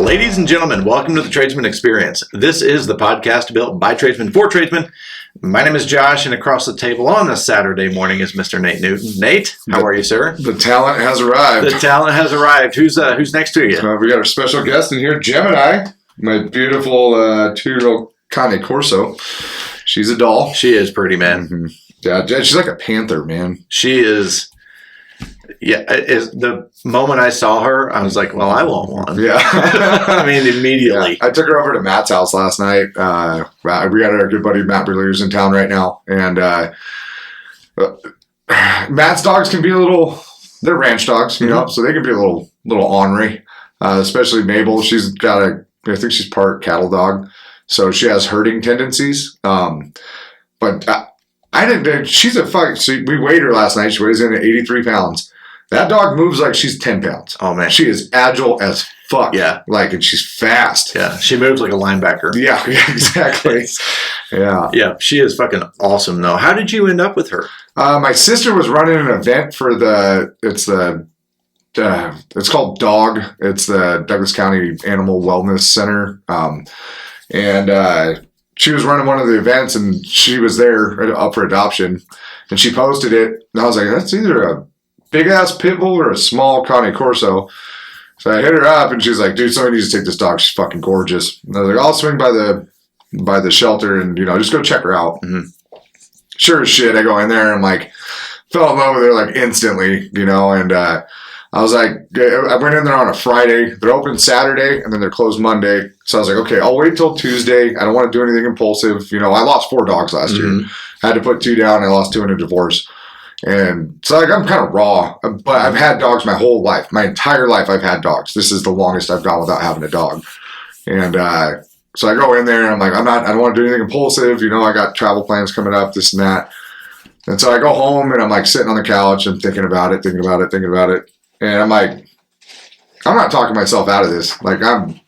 Ladies and gentlemen, welcome to the Tradesman Experience. This is the podcast built by tradesmen for tradesmen. My name is Josh, and across the table on a Saturday morning is Mr. Nate Newton. Nate, how are you, sir? The talent has arrived. The talent has arrived. Who's next to you? We got our special guest in here, Gemini, my beautiful 2-year-old Cane Corso. She's a doll. She is pretty, man. Mm-hmm. Yeah, she's like a panther, man. She is. Yeah, the moment I saw her, I was like, well, I want one. Yeah. I mean, immediately. Yeah. I took her over to Matt's house last night. We got our good buddy Matt Berlier's in town right now. And Matt's dogs can be they're ranch dogs, you know, so they can be a little ornery, especially Mabel. She's got I think she's part cattle dog. So she has herding tendencies. But I didn't, she's a fuck. So we weighed her last night. She weighs in at 83 pounds. That dog moves like she's 10 pounds. Oh, man. She is agile as fuck. Yeah. And she's fast. Yeah. She moves like a linebacker. Yeah, exactly. Yeah. Yeah. She is fucking awesome, though. How did you end up with her? My sister was running an event for it's called DOG. It's the Douglas County Animal Wellness Center. And she was running one of the events, and she was there up for adoption. And she posted it, and I was like, that's either a big-ass pit bull or a small Cane Corso. So I hit her up, and she's like, dude, somebody needs to take this dog. She's fucking gorgeous. And I was like, I'll swing by the shelter and, just go check her out. Mm-hmm. Sure as shit, I go in there, and I'm like, fell in love with her, like, instantly, and I was like, I went in there on a Friday. They're open Saturday, and then they're closed Monday. So I was like, okay, I'll wait till Tuesday. I don't want to do anything impulsive. I lost 4 dogs last year. I had to put 2 down. I lost 2 in a divorce. And so I'm kind of raw, but I've had dogs my whole life. My entire life I've had dogs. This is the longest I've gone without having a dog. And so I go in there, and I'm like, I don't want to do anything impulsive. I got travel plans coming up, this and that. And so I go home, and I'm like sitting on the couch and thinking about it. And I'm like, I'm not talking myself out of this. Like, I'm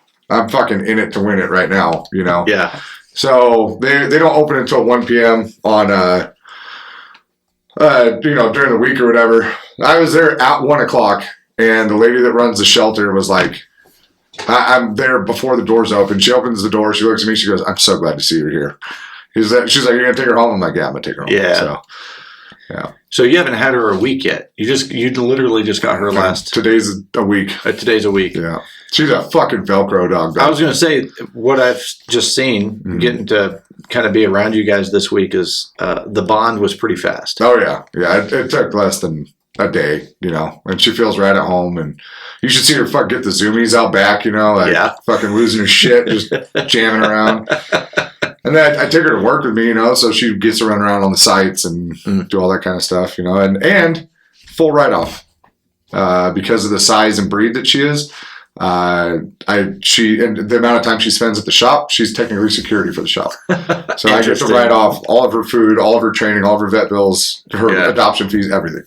fucking in it to win it right now, Yeah. So they don't open until 1 p.m. on during the week or whatever. I was there at 1 o'clock, and the lady that runs the shelter was like, I'm there before the doors open. She opens the door. She looks at me. She goes, I'm so glad to see you here. She's like, you're going to take her home? I'm like, yeah, I'm going to take her home. Yeah. So, yeah. So you haven't had her a week yet. You literally just got her last. Today's a week. Today's a week. Yeah. She's a fucking Velcro dog. I was going to say, what I've just seen, getting to kind of be around you guys this week, is the bond was pretty fast. Oh, yeah. Yeah, it took less than a day, and she feels right at home. And you should see her get the zoomies out back, fucking losing her shit, just jamming around. And then I take her to work with me, so she gets to run around on the sites and do all that kind of stuff, and full write-off because of the size and breed that she is. And the amount of time she spends at the shop, she's technically security for the shop. So I get to write off all of her food, all of her training, all of her vet bills, her adoption fees, everything.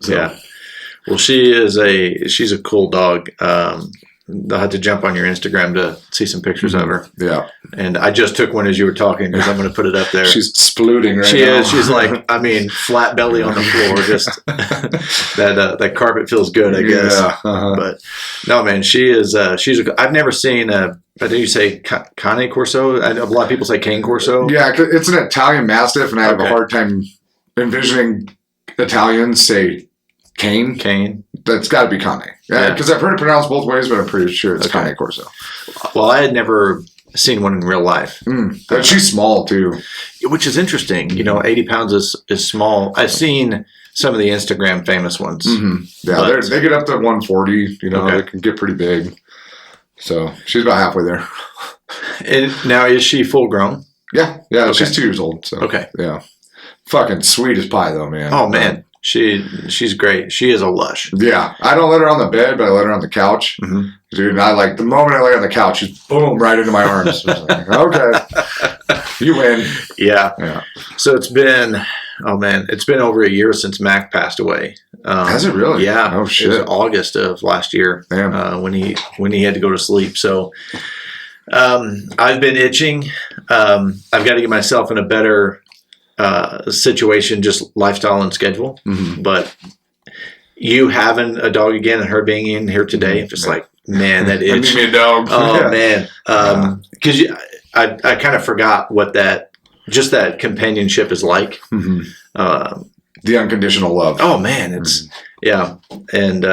So. Yeah. Well, she's a cool dog. I'll have to jump on your Instagram to see some pictures of her. Yeah. And I just took one as you were talking, because I'm going to put it up there. She's splooting right now. She is. She's like, flat belly on the floor. Just that carpet feels good, I guess. Yeah. Uh-huh. But no, man, she is. I've never seen I think you say Cane Corso. A lot of people say Cane Corso. Yeah, it's an Italian Mastiff, and I have a hard time envisioning Italians say Cane. Cane. That's got to be Cane. Yeah, because I've heard it pronounced both ways, but I'm pretty sure it's Cane Corso. Well, I had never seen one in real life. But she's small, too. Which is interesting. 80 pounds is small. I've seen some of the Instagram famous ones. Mm-hmm. Yeah, they get up to 140. They can get pretty big. So she's about halfway there. And now, is she full grown? Yeah. She's 2 years old. So yeah. Fucking sweet as pie, though, man. Oh, man. She's great. She is a lush. Yeah. I don't let her on the bed, but I let her on the couch. Mm-hmm. Dude, and the moment I lay on the couch, she's boom, right into my arms. I was like, okay. You win. Yeah. So it's been over a year since Mac passed away. Has it really? Yeah. Oh, shit. It was August of last year. Damn. When he had to go to sleep. So I've been itching. I've got to get myself in a better situation, just lifestyle and schedule. Mm-hmm. But you having a dog again and her being in here today, just like man, that I itch. need me a dog. Oh Yeah. man, because I kind of forgot what that companionship is like. Mhm. Um, The unconditional love. oh man, it's yeah. And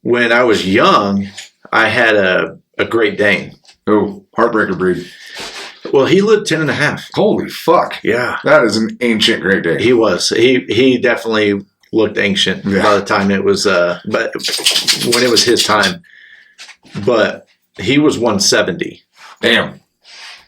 when I was young, I had a Great Dane. Oh, heartbreaker breed. Well, he lived 10 and a half. Holy fuck. Yeah, That is an ancient Great Dane. he was. He definitely looked ancient Yeah. by the time it was. But when it was his time, but he was 170. Damn.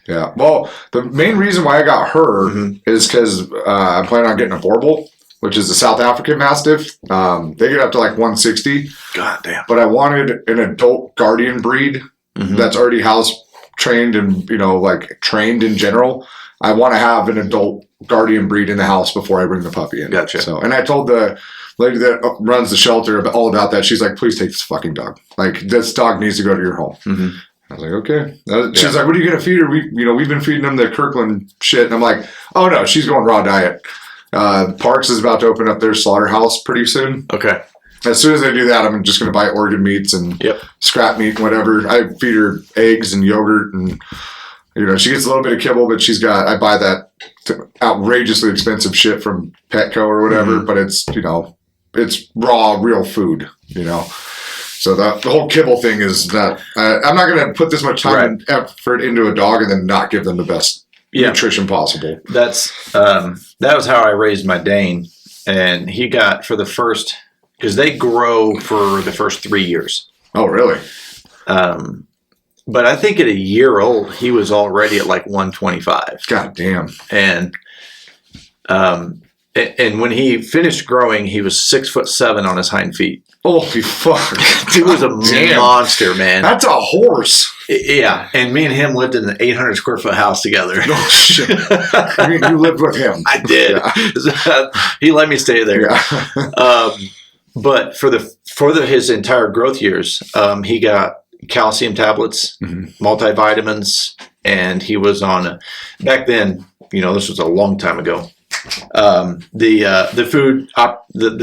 Yeah. Well, the main reason why I got her Mhm. is because I'm planning on getting a Borbal, which is a South African Mastiff. They get up to like 160, God damn. but I wanted an adult guardian breed Mhm. that's already house trained and, like trained in general. I want to have an adult guardian breed in the house before I bring the puppy in. Gotcha. So, and I told the lady that runs the shelter all about that. She's like, please take this fucking dog. Like, this dog needs to go to your home. Mhm. I was like, okay. She's Yeah. like, what are you going to feed her? We've been feeding them the Kirkland shit. And I'm like, oh no, she's going raw diet. Parks is about to open up their slaughterhouse pretty soon. Okay. As soon as they do that, I'm just going to buy organ meats and Yep. scrap meat and whatever. I feed her eggs and yogurt and, she gets a little bit of kibble, but I buy that outrageously expensive shit from Petco or whatever, Mhm. but it's, it's raw, real food, So the whole kibble thing is that I'm not going to put this much time and effort into a dog and then not give them the best nutrition possible. That's that was how I raised my Dane, and he got for the first because they grow for the first 3 years. Oh, really? But I think at a year old, he was already at like 125, God damn. and when he finished growing, he was 6'7" on his hind feet. Holy fuck. He was a Damn. monster, man. That's a horse. Yeah, and me and him lived in an 800 square foot house together. Oh, shit. I mean, you lived with him. I did. He let me stay there. Yeah. But for his entire growth years, he got calcium tablets, Mhm. multivitamins, and he was on back then. This was a long time ago. The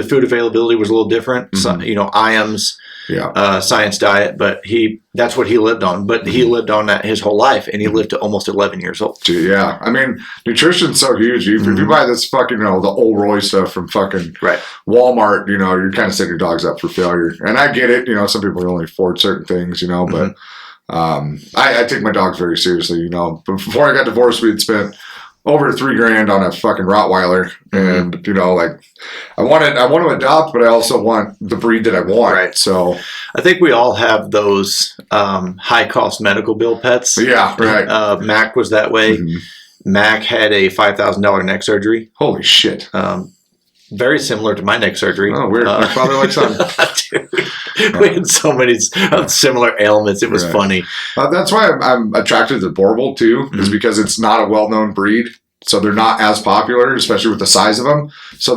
food availability was a little different. So, IAMS, Yeah. science diet, but that's what he lived on. But he lived on that his whole life, and he lived to almost 11 years old. Gee, yeah. I mean, nutrition's so huge. If you buy this fucking, the old Roy stuff from fucking Right. Walmart, you're kind of setting your dogs up for failure. And I get it. Some people can only afford certain things, but I take my dogs very seriously, But before I got divorced, we'd spent over $3,000 on a fucking Rottweiler. And, I want to adopt, but I also want the breed that I want. Right. So, I think we all have those high cost medical bill pets. yeah, right. Mac was that way. Mhm. Mac had a $5,000 neck surgery. Holy shit. Very similar to my neck surgery. Oh, weird. My father like son. Dude, we had so many similar ailments. It was Right. funny. That's why I'm attracted to Borbal too, is Mhm. because it's not a well-known breed. So they're not as popular, especially with the size of them. So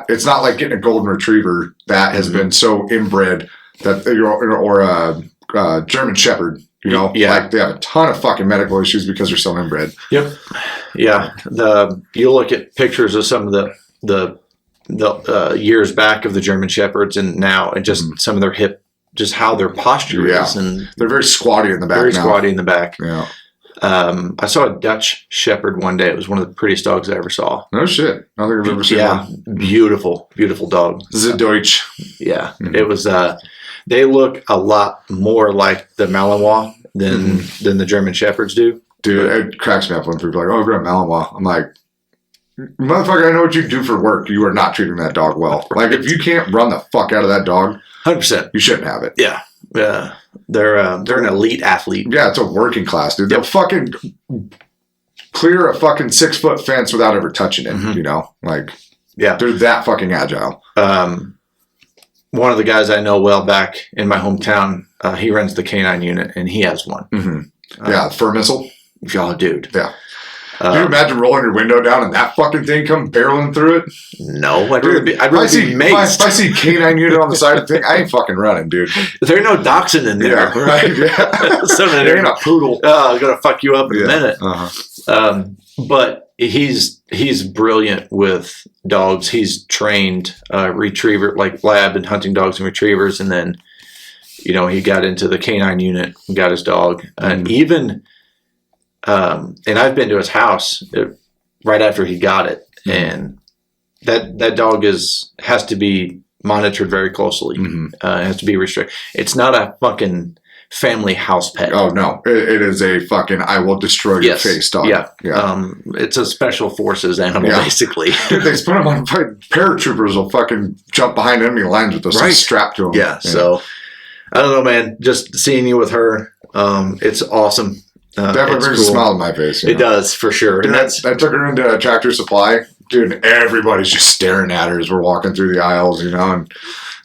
it's not like getting a golden retriever that has Mhm. been so inbred that or a German Shepherd, Yeah. like they have a ton of fucking medical issues because they're so inbred. Yep. Yeah. You look at pictures of some of the years back of the German Shepherds and now, and just some of their hip, just how their posture Yeah. is, and They're very squatty in the back very now. squatty in the back. Yeah. I saw a Dutch Shepherd one day. It was one of the prettiest dogs I ever saw. No shit. I don't think I've ever seen Yeah, one. beautiful dog. This is a Deutsch. Yeah, Mhm. it was. They look a lot more like the Malinois than the German Shepherds do. Dude, it cracks me up when people are like, oh, we're a Malinois. I'm like, motherfucker, I know what you do for work. You are not treating that dog well. Like, if you can't run the fuck out of that dog, 100%. you shouldn't have it. Yeah, they're an elite athlete. Yeah, it's a working class, dude. They'll Yep. fucking clear a fucking 6-foot fence without ever touching it, Mhm. Like, Yeah. they're that fucking agile. One of the guys I know well back in my hometown, he runs the canine unit, and he has one. Mm-hmm. Yeah, fur missile. Oh, dude. Yeah. Can you imagine rolling your window down and that fucking thing come barreling through it? No, I'd Dude, rather be if I maced. see canine unit on the side of the thing, I ain't fucking running, dude. There are no dachshund in there. Yeah, right. Yeah. So There ain't a poodle. I'm gonna fuck you up in a minute. Uh-huh. But he's brilliant with dogs. He's trained retriever, like lab and hunting dogs and retrievers, and then he got into the canine unit and got his dog. And even, and I've been to his house right after he got it. And that dog has to be monitored very closely. It has to be restricted. It's not a fucking family house pet. Oh no, it is a fucking I will destroy your face dog. Yeah. It's a special forces animal, basically. Dude, they put them on paratroopers will fucking jump behind enemy lines with those things strapped to them. Yeah. So I don't know, man. Just seeing you with her, it's awesome. Definitely brings a smile to my face. It does, for sure. Dude, I took her into Tractor Supply. Dude, everybody's just staring at her as we're walking through the aisles, and I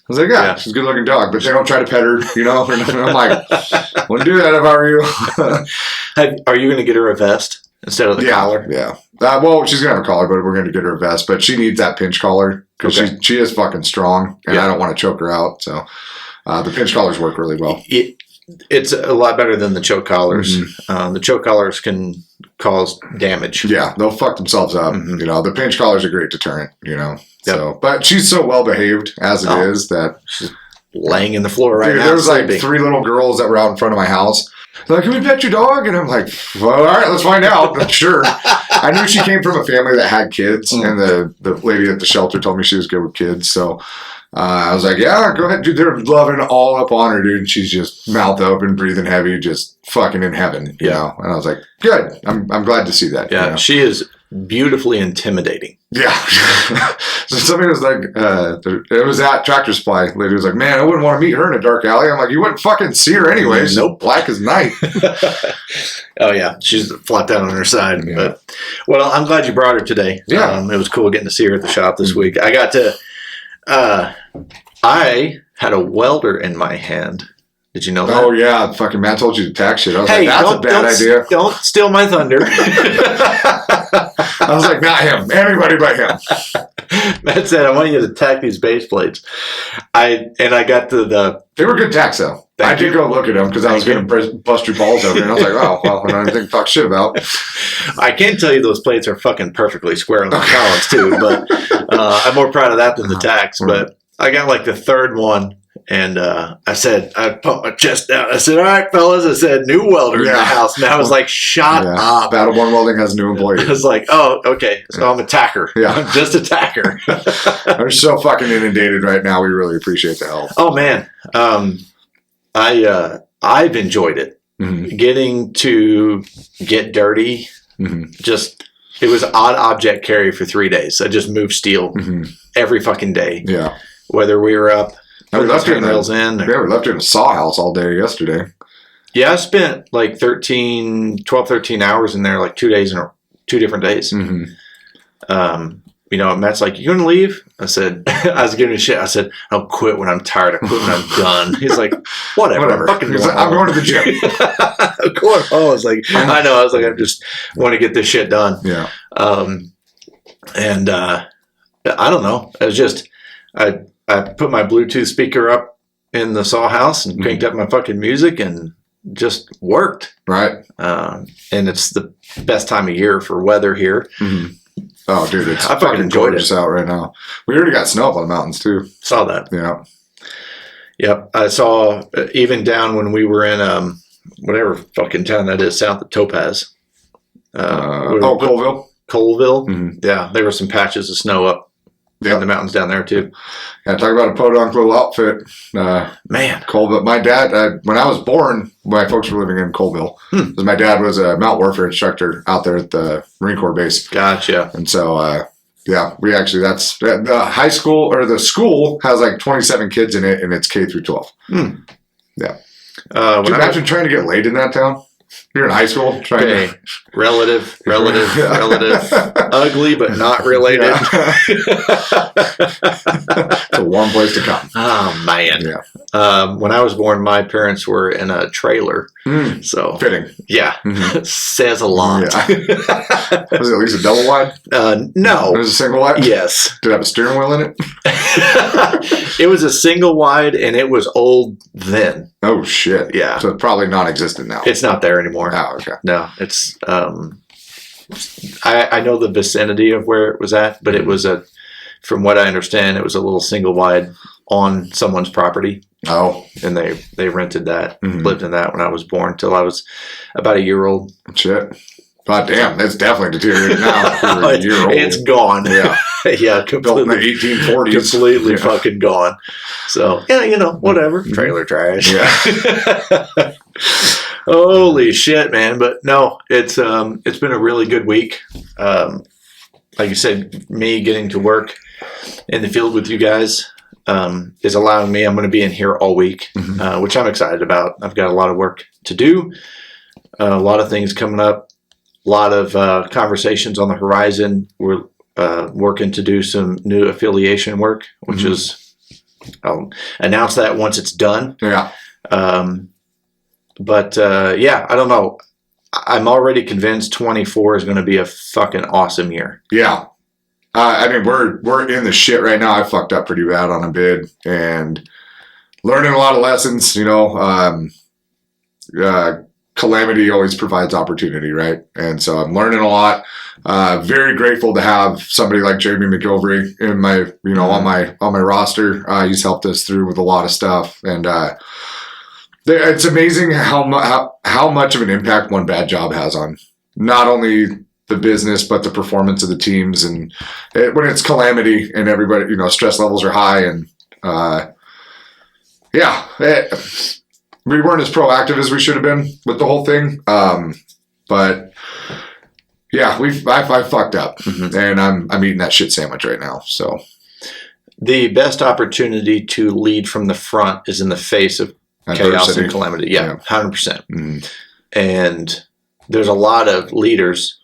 was like, yeah, she's a good looking dog, but they don't try to pet her, and I'm like, wouldn't do that if I were you. Are you going to get her a vest instead of the collar? Yeah. Well, she's going to have a collar, but we're going to get her a vest, but she needs that pinch collar because she is fucking strong, and I don't want to choke her out, so the pinch collars work really well. It's a lot better than the choke collars. The choke collars can cause damage. Yeah, they'll fuck themselves up. The pinch collar's a great deterrent, So, but she's so well behaved as it is that she's laying in the floor right now. There was like 3 little girls that were out in front of my house. They're like, can we pet your dog? And I'm like, well, all right, let's find out. Sure. I knew she came from a family that had kids, and the lady at the shelter told me she was good with kids. So I was like, yeah, go ahead, dude. They're loving all up on her, dude. And she's just mouth open, breathing heavy, just fucking in heaven, you know? And I was like, good. I'm glad to see that. Yeah, she is beautifully intimidating. Yeah. So somebody was like, it was at Tractor Supply. Lady was like, man, I wouldn't want to meet her in a dark alley. I'm like, you wouldn't fucking see her anyway. She's black as night. Oh, yeah. She's flat down on her side. Yeah. But, well, I'm glad you brought her today. Yeah. It was cool getting to see her at the shop this week. I got to, I had a welder in my hand. Did you know that? Oh, yeah. Fucking Matt told you to tax shit. I was like, that's a bad idea. Don't steal my thunder. I was like, not him. Anybody but him. Matt said, I want you to tack these base plates. I got to the... They were good tacks, though. I did go look at them because I was going to bust your balls over. And I was like, oh, well, I don't think talk shit about. I can tell you those plates are fucking perfectly square on the columns, too. But I'm more proud of that than the tacks. But I got like the third one. And I pumped my chest out. I said, all right, fellas. I said, new welder in the house. And I was like, shut up. Battleborn Welding has a new employee. I was like, oh, okay. So I'm a tacker. Yeah. I'm just a tacker. We're so fucking inundated right now. We really appreciate the help. Oh, man. I've enjoyed it. Getting to get dirty. It was odd object carry for 3 days. I just moved steel every fucking day. Yeah. Whether we were up. We left her in a saw house all day yesterday. Yeah, I spent like 13 hours in there, like 2 days in 2 different days. Matt's like, you gonna leave? I said, I was giving a shit. I said, I'll quit when I'm tired. I quit when I'm done. He's like, whatever. I'm going to the gym. I'm going home. I was like, I know. I was like, I just want to get this shit done. Yeah. And I don't know. It was just, I put my Bluetooth speaker up in the saw house and cranked up my fucking music and just worked. Right. And it's the best time of year for weather here. Oh, dude, it's I fucking gorgeous out right now. We already got snow up on the mountains, too. Saw that. Yeah. Yep. I saw even down when we were in whatever fucking town that is south of Topaz. Colville. Colville. Yeah. There were some patches of snow up. In the mountains down there too. Yeah, talk about a podunk little outfit. Man. Colville. My dad, when I was born, my folks were living in Colville. My dad was a Mount Warfare instructor out there at the Marine Corps base. Gotcha. And so, we actually, that's the high school or the school has like 27 kids in it and it's K through 12. Yeah. Could you imagine trying to get laid in that town? You're in high school trying to... Relative. Ugly, but not related. It's a warm place to come. Oh, man. Yeah. When I was born, my parents were in a trailer. So fitting. Yeah. Says a lot. Yeah. Was it at least a double wide? No. It was a single wide? Yes. Did it have a steering wheel in it? It was a single wide, and it was old then. Oh, shit. Yeah. So it's probably non-existent now. It's not there anymore. Oh, okay. No, it's... I know the vicinity of where it was at, but it was from what I understand, it was a little single wide on someone's property. Oh, and they rented that, Mhm. lived in that when I was born till I was about a year old. shit. God damn, it's definitely deteriorated now. If you were a year old. It's gone. Yeah. Yeah, Built in the completely, 1840s. completely Yeah. fucking gone. So yeah, whatever. Mhm. Trailer trash. Yeah. Holy shit, man! But no, it's been a really good week. Like you said, me getting to work in the field with you guys is allowing me. I'm going to be in here all week, Mhm. which I'm excited about. I've got a lot of work to do, a lot of things coming up, a lot of conversations on the horizon. We're working to do some new affiliation work, which Mhm. is I'll announce that once it's done. Yeah. But yeah, I don't know. I'm already convinced 24 is going to be a fucking awesome year. Yeah. I mean, we're in the shit right now. I fucked up pretty bad on a bid and learning a lot of lessons. Calamity always provides opportunity, right? And so I'm learning a lot. Very grateful to have somebody like Jeremy McGilvery in my, on my roster. He's helped us through with a lot of stuff, and it's amazing how much of an impact one bad job has on not only the business but the performance of the teams. And when it's calamity and everybody, stress levels are high, and we weren't as proactive as we should have been with the whole thing. But yeah, I fucked up, and I'm eating that shit sandwich right now. So the best opportunity to lead from the front is in the face of chaos adversity. and calamity. Yeah, 100%. Mhm. And there's a lot of leaders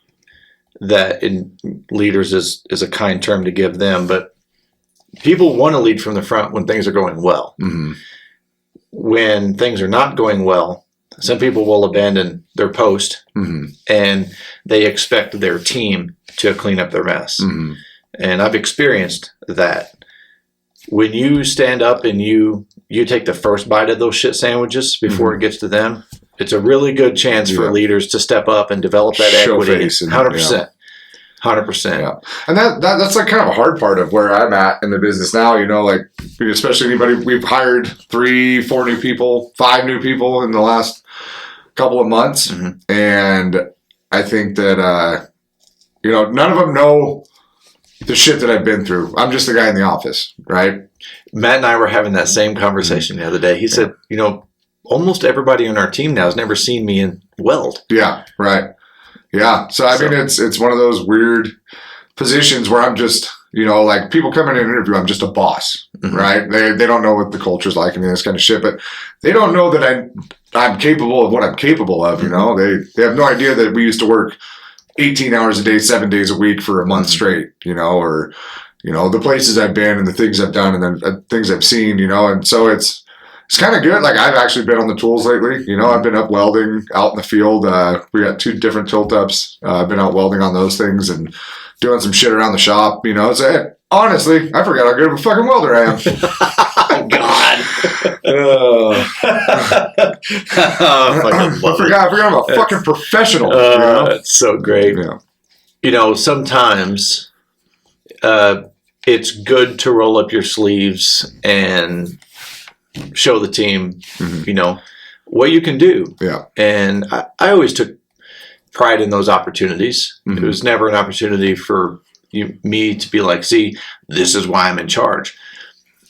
leaders is a kind term to give them, but people want to lead from the front when things are going well. Mhm. When things are not going well, some people will abandon their post Mhm. and they expect their team to clean up their mess. Mhm. And I've experienced that. When you stand up and you take the first bite of those shit sandwiches before it gets to them, it's a really good chance for Yeah. leaders to step up and develop that Show equity. face and- 100%. 100%. Yeah. And that's like kind of a hard part of where I'm at in the business now, like especially anybody, we've hired 3, 4 new people, 5 new people in the last couple of months. Mhm. And I think that, none of them know the shit that I've been through. I'm just the guy in the office, right? Matt and I were having that same conversation the other day. He said, almost everybody on our team now has never seen me in weld. Yeah. Right. Yeah. So, I mean, it's one of those weird positions where I'm just, like people come in and interview, I'm just a boss, Mhm. right? They don't know what the culture's like and this kind of shit, but they don't know that I'm capable of what I'm capable of, They have no idea that we used to work 18 hours a day, 7 days a week for a month straight, or, the places I've been and the things I've done and then things I've seen, and so it's kind of good. Like I've actually been on the tools lately, I've been up welding out in the field. We got 2 different tilt ups. I've been out welding on those things and doing some shit around the shop, so hey, honestly, I forgot how good of a fucking welder I am. God. I forgot I'm a fucking professional. It's so great. Yeah. Sometimes it's good to roll up your sleeves and show the team, Mhm. what you can do. Yeah. And I always took pride in those opportunities. Mhm. It was never an opportunity for me to be like, see, this is why I'm in charge.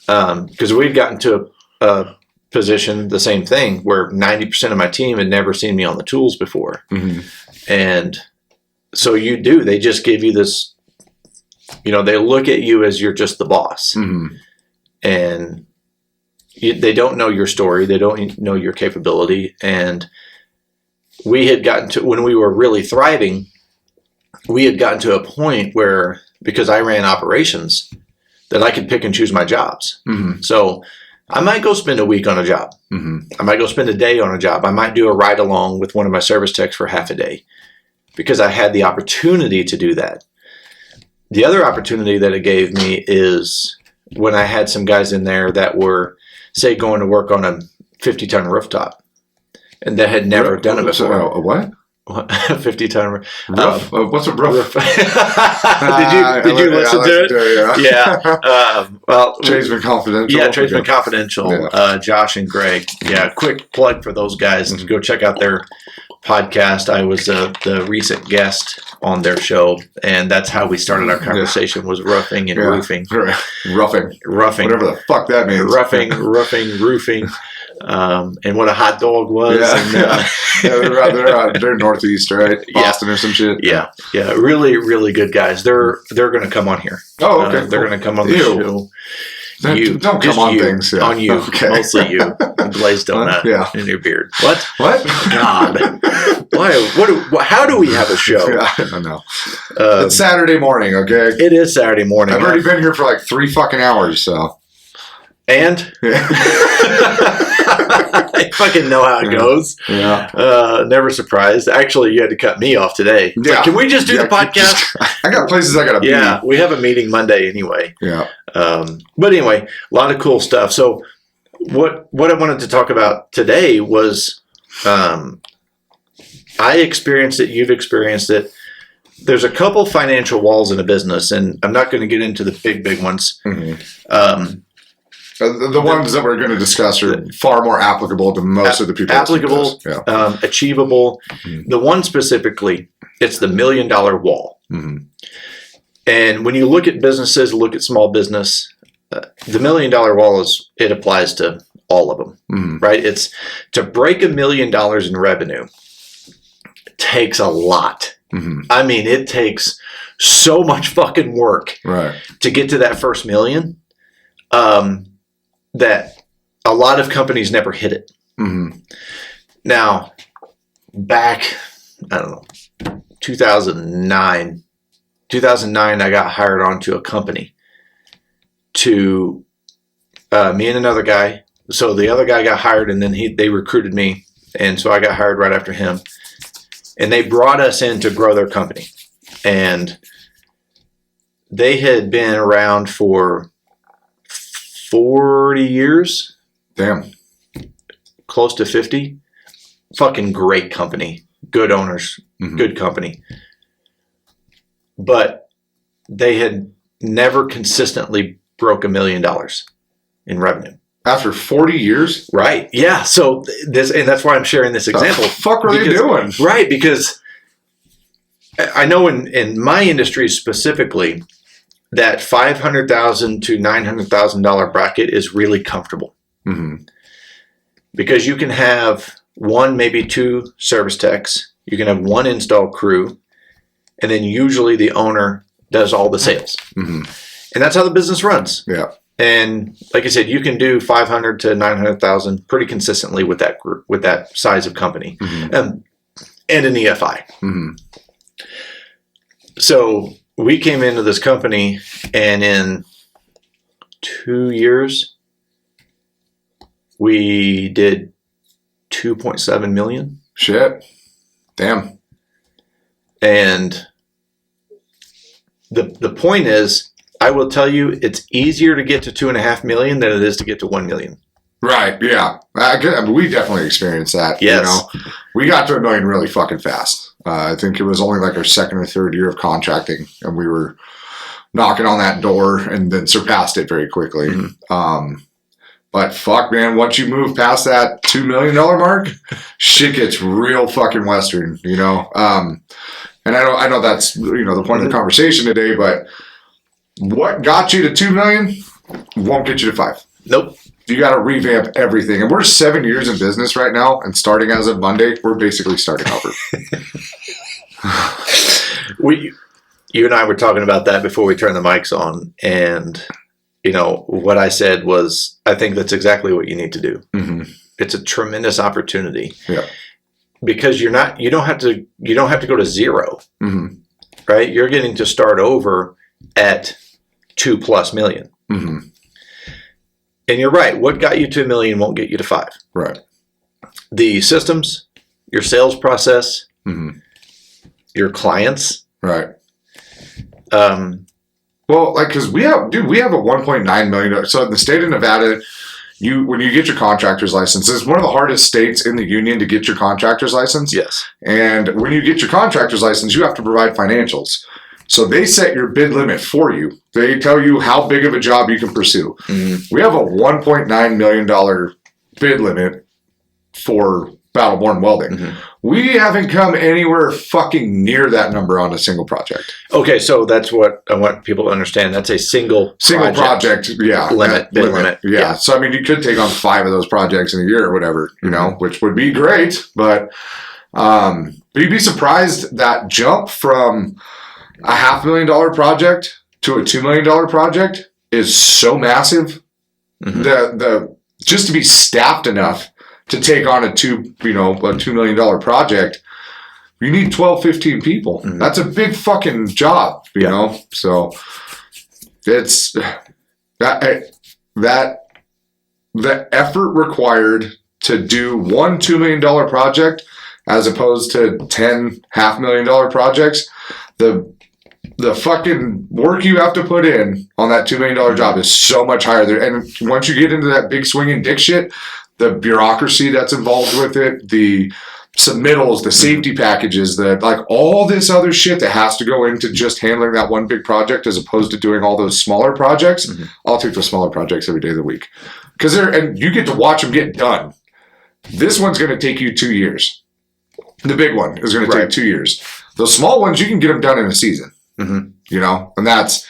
Because we'd gotten to a position, the same thing, where 90% of my team had never seen me on the tools before. Mhm. And so they just give you this, they look at you as you're just the boss. Mhm. And they don't know your story. They don't know your capability. And we had gotten to, when we were really thriving, we had gotten to a point where, because I ran operations, that I could pick and choose my jobs. Mhm. So I might go spend a week on a job. Mhm. I might go spend a day on a job. I might do a ride along with one of my service techs for half a day because I had the opportunity to do that. The other opportunity that it gave me is when I had some guys in there that were, say, going to work on a 50-ton rooftop and that had never done it before. A what? 50-ton Roof? What's a roof? Did you listen to it? Yeah. Well, Tradesman Confidential. Yeah, Tradesman Confidential. Yeah. Josh and Greg. Yeah, quick plug for those guys. Mm-hmm. Go check out their podcast. I was the recent guest on their show, and that's how we started our conversation was roofing and roofing. Roughing. Whatever the fuck that means. roofing. And what a hot dog was. Yeah, and, they're northeast, right? Boston or some shit. Yeah. Really, really good guys. They're going to come on here. Oh, okay. They're going to come on the show. Don't come on things. Yeah. On you. Okay. Mostly you. Glazed donut in your beard. What? God. Why? How do we have a show? Yeah, I don't know. It's Saturday morning, okay? It is Saturday morning. I've already been here for like 3 fucking hours, so. And? Yeah. I fucking know how it goes. Yeah. Never surprised. Actually, you had to cut me off today. Yeah. Like, can we just do the podcast? I got places I gotta be. Yeah, we have a meeting Monday anyway. Yeah. But anyway, a lot of cool stuff. So what I wanted to talk about today was I experienced it, you've experienced it. There's a couple financial walls in a business, and I'm not going to get into the big ones. Mm-hmm. The ones that we're going to discuss are far more applicable to most of the people. Applicable, achievable. Mm-hmm. The one specifically, it's the $1 million wall. Mm-hmm. And when you look at businesses, look at small business, the $1 million wall it applies to all of them, mm-hmm. right? It's to break $1 million in revenue takes a lot. Mm-hmm. I mean, it takes so much fucking work to get to that first million. That a lot of companies never hit it. Mm-hmm. Now, back, I don't know, 2009, I got hired onto a company to, me and another guy. So the other guy got hired, and then they recruited me. And so I got hired right after him. And they brought us in to grow their company. And they had been around for 40 years. Damn. Close to 50. Fucking great company. Good owners. Mm-hmm. Good company. But they had never consistently broke $1 million in revenue. After 40 years? Right. Yeah. So that's why I'm sharing this example. What the fuck are they doing? Right. Because I know in my industry specifically, that $500,000 to $900,000 bracket is really comfortable. Mm-hmm. Because you can have 1, maybe 2 service techs, you can have 1 install crew, and then usually the owner does all the sales. Mm-hmm. And that's how the business runs. Yeah. And like I said, you can do 500 to 900,000 pretty consistently with that group, with that size of company, mm-hmm. and an EFI. Mm-hmm. So we came into this company, and in 2 years, we did 2.7 million. Shit. Damn. And the point is, I will tell you, it's easier to get to 2.5 million than it is to get to 1 million. Right. Yeah. We definitely experienced that. Yes. You know, we got to $1 million really fucking fast. I think it was only like our 2nd or 3rd year of contracting, and we were knocking on that door and then surpassed it very quickly. Mm-hmm. But fuck, man, once you move past that $2 million mark, shit gets real fucking Western, you know? And I know that's, you know, the point of the conversation today, but what got you to 2 million won't get you to 5. Nope. You got to revamp everything. And we're 7 years in business right now, and starting as of Monday, we're basically starting over. You and I were talking about that before we turned the mics on, and you know what I said was, I think that's exactly what you need to do. Mm-hmm. It's a tremendous opportunity. Yeah. Because you don't have to go to 0. Mm-hmm. Right? You're getting to start over at 2+ million. Mm-hmm. And you're right. What got you to 1 million won't get you to 5. Right. The systems, your sales process, mm-hmm. your clients. Right. Well, like, because we have a $1.9 million. So in the state of Nevada, when you get your contractor's license, it's one of the hardest states in the union to get your contractor's license. Yes. And when you get your contractor's license, you have to provide financials. So they set your bid limit for you. They tell you how big of a job you can pursue. Mm-hmm. We have a $1.9 million bid limit for Battleborn Welding. Mm-hmm. We haven't come anywhere fucking near that number on a single project. Okay, so that's what I want people to understand. That's a single project, yeah. Bid limit. Yeah. So, I mean, you could take on 5 of those projects in a year or whatever, you know, which would be great. But you'd be surprised that jump from a $500,000 project to a $2 million project is so massive. Mm-hmm. The just to be staffed enough to take on a $2 million project, you need 12, 15 people. Mm-hmm. That's a big fucking job, you know? So it's the effort required to do one $2 million project as opposed to 10 $500,000 projects. The fucking work you have to put in on that $2 million job is so much higher there. And once you get into that big swinging dick shit, the bureaucracy that's involved with it, the submittals, the safety packages, like all this other shit that has to go into just handling that one big project as opposed to doing all those smaller projects. Mm-hmm. I'll take the smaller projects every day of the week because and you get to watch them get done. This one's going to take you 2 years. The big one is going to take 2 years. Those small ones, you can get them done in a season. Mm-hmm. You know, and that's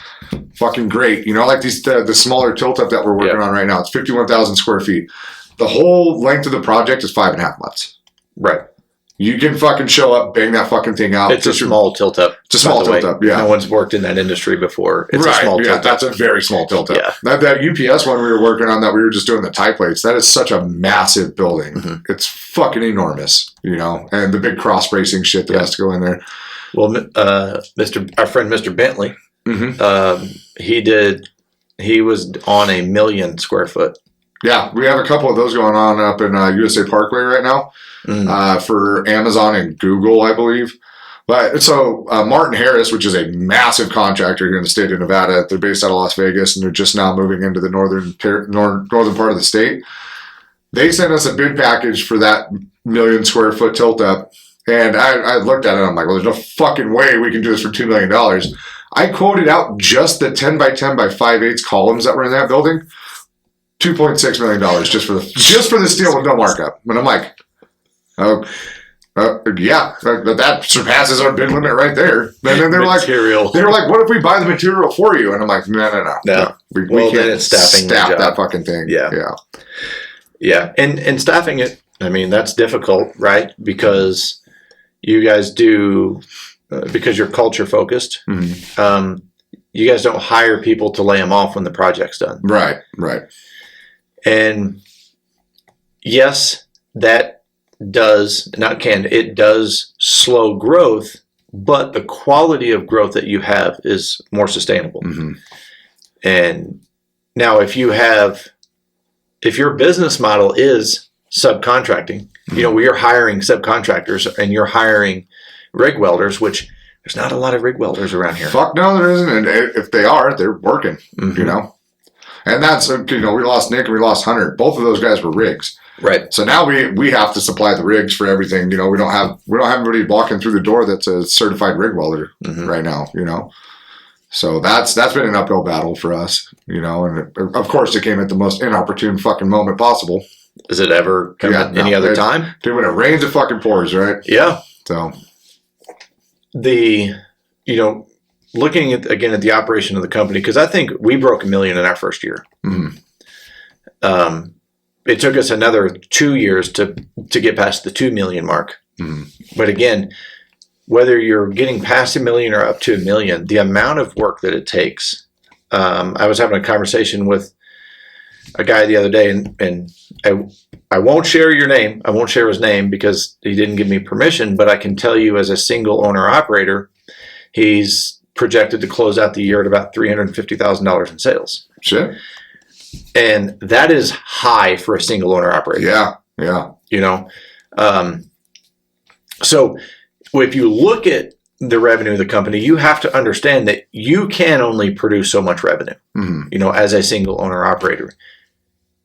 fucking great. You know, like the smaller tilt up that we're working on right now. It's 51,000 square feet. The whole length of the project is 5.5 months. Right. You can fucking show up, bang that fucking thing out. It's a small tilt up. It's a small tilt up, yeah. No one's worked in that industry before. It's a small tilt up. That's a very small tilt up. Yeah. That UPS one we were working on that we were just doing the tie plates, that is such a massive building. Mm-hmm. It's fucking enormous, you know, and the big cross bracing shit that has to go in there. Well, our friend Mr. Bentley, he was on 1 million square foot. Yeah, we have a couple of those going on up in USA Parkway right now for Amazon and Google, I believe. But so Martin Harris, which is a massive contractor here in the state of Nevada, they're based out of Las Vegas, and they're just now moving into the northern part of the state. They sent us a bid package for that 1 million square foot tilt up. And I looked at it, and I'm like, well, there's no fucking way we can do this for $2 million. I quoted out just the 10 by 10 by 5/8 columns that were in that building, $2.6 million just for the steel with no markup. And I'm like, yeah, that surpasses our bid limit right there. And then they were like, what if we buy the material for you? And I'm like, no. We can't staff that fucking thing. Yeah. And staffing it, I mean, that's difficult, right? Because you guys do, because you're culture focused, you guys don't hire people to lay them off when the project's done. Right. And yes, that it does slow growth, but the quality of growth that you have is more sustainable. Mm-hmm. And now if your business model is subcontracting, you know, we are hiring subcontractors and you're hiring rig welders, which there's not a lot of rig welders around here. Fuck no, there isn't. And if they are, they're working, you know. And that's, you know, we lost Nick and we lost Hunter. Both of those guys were rigs. Right. So now we have to supply the rigs for everything. You know, we don't have anybody walking through the door that's a certified rig welder right now, you know. So that's been an uphill battle for us, you know. And of course, it came at the most inopportune fucking moment possible. Does it ever come at any other time? Dude, when it rains, it fucking pours, right? Yeah. So looking at the operation of the company, because I think we broke $1 million in our first year. Mm-hmm. It took us another 2 years to get past the 2 million mark. Mm-hmm. But again, whether you're getting past $1 million or up to $1 million, the amount of work that it takes. I was having a conversation with a guy the other day, and I won't share your name. I won't share his name because he didn't give me permission, but I can tell you as a single owner operator, he's projected to close out the year at about $350,000 in sales. Shit. And that is high for a single owner operator. Yeah. You know? So if you look at the revenue of the company, you have to understand that you can only produce so much revenue, you know, as a single owner operator.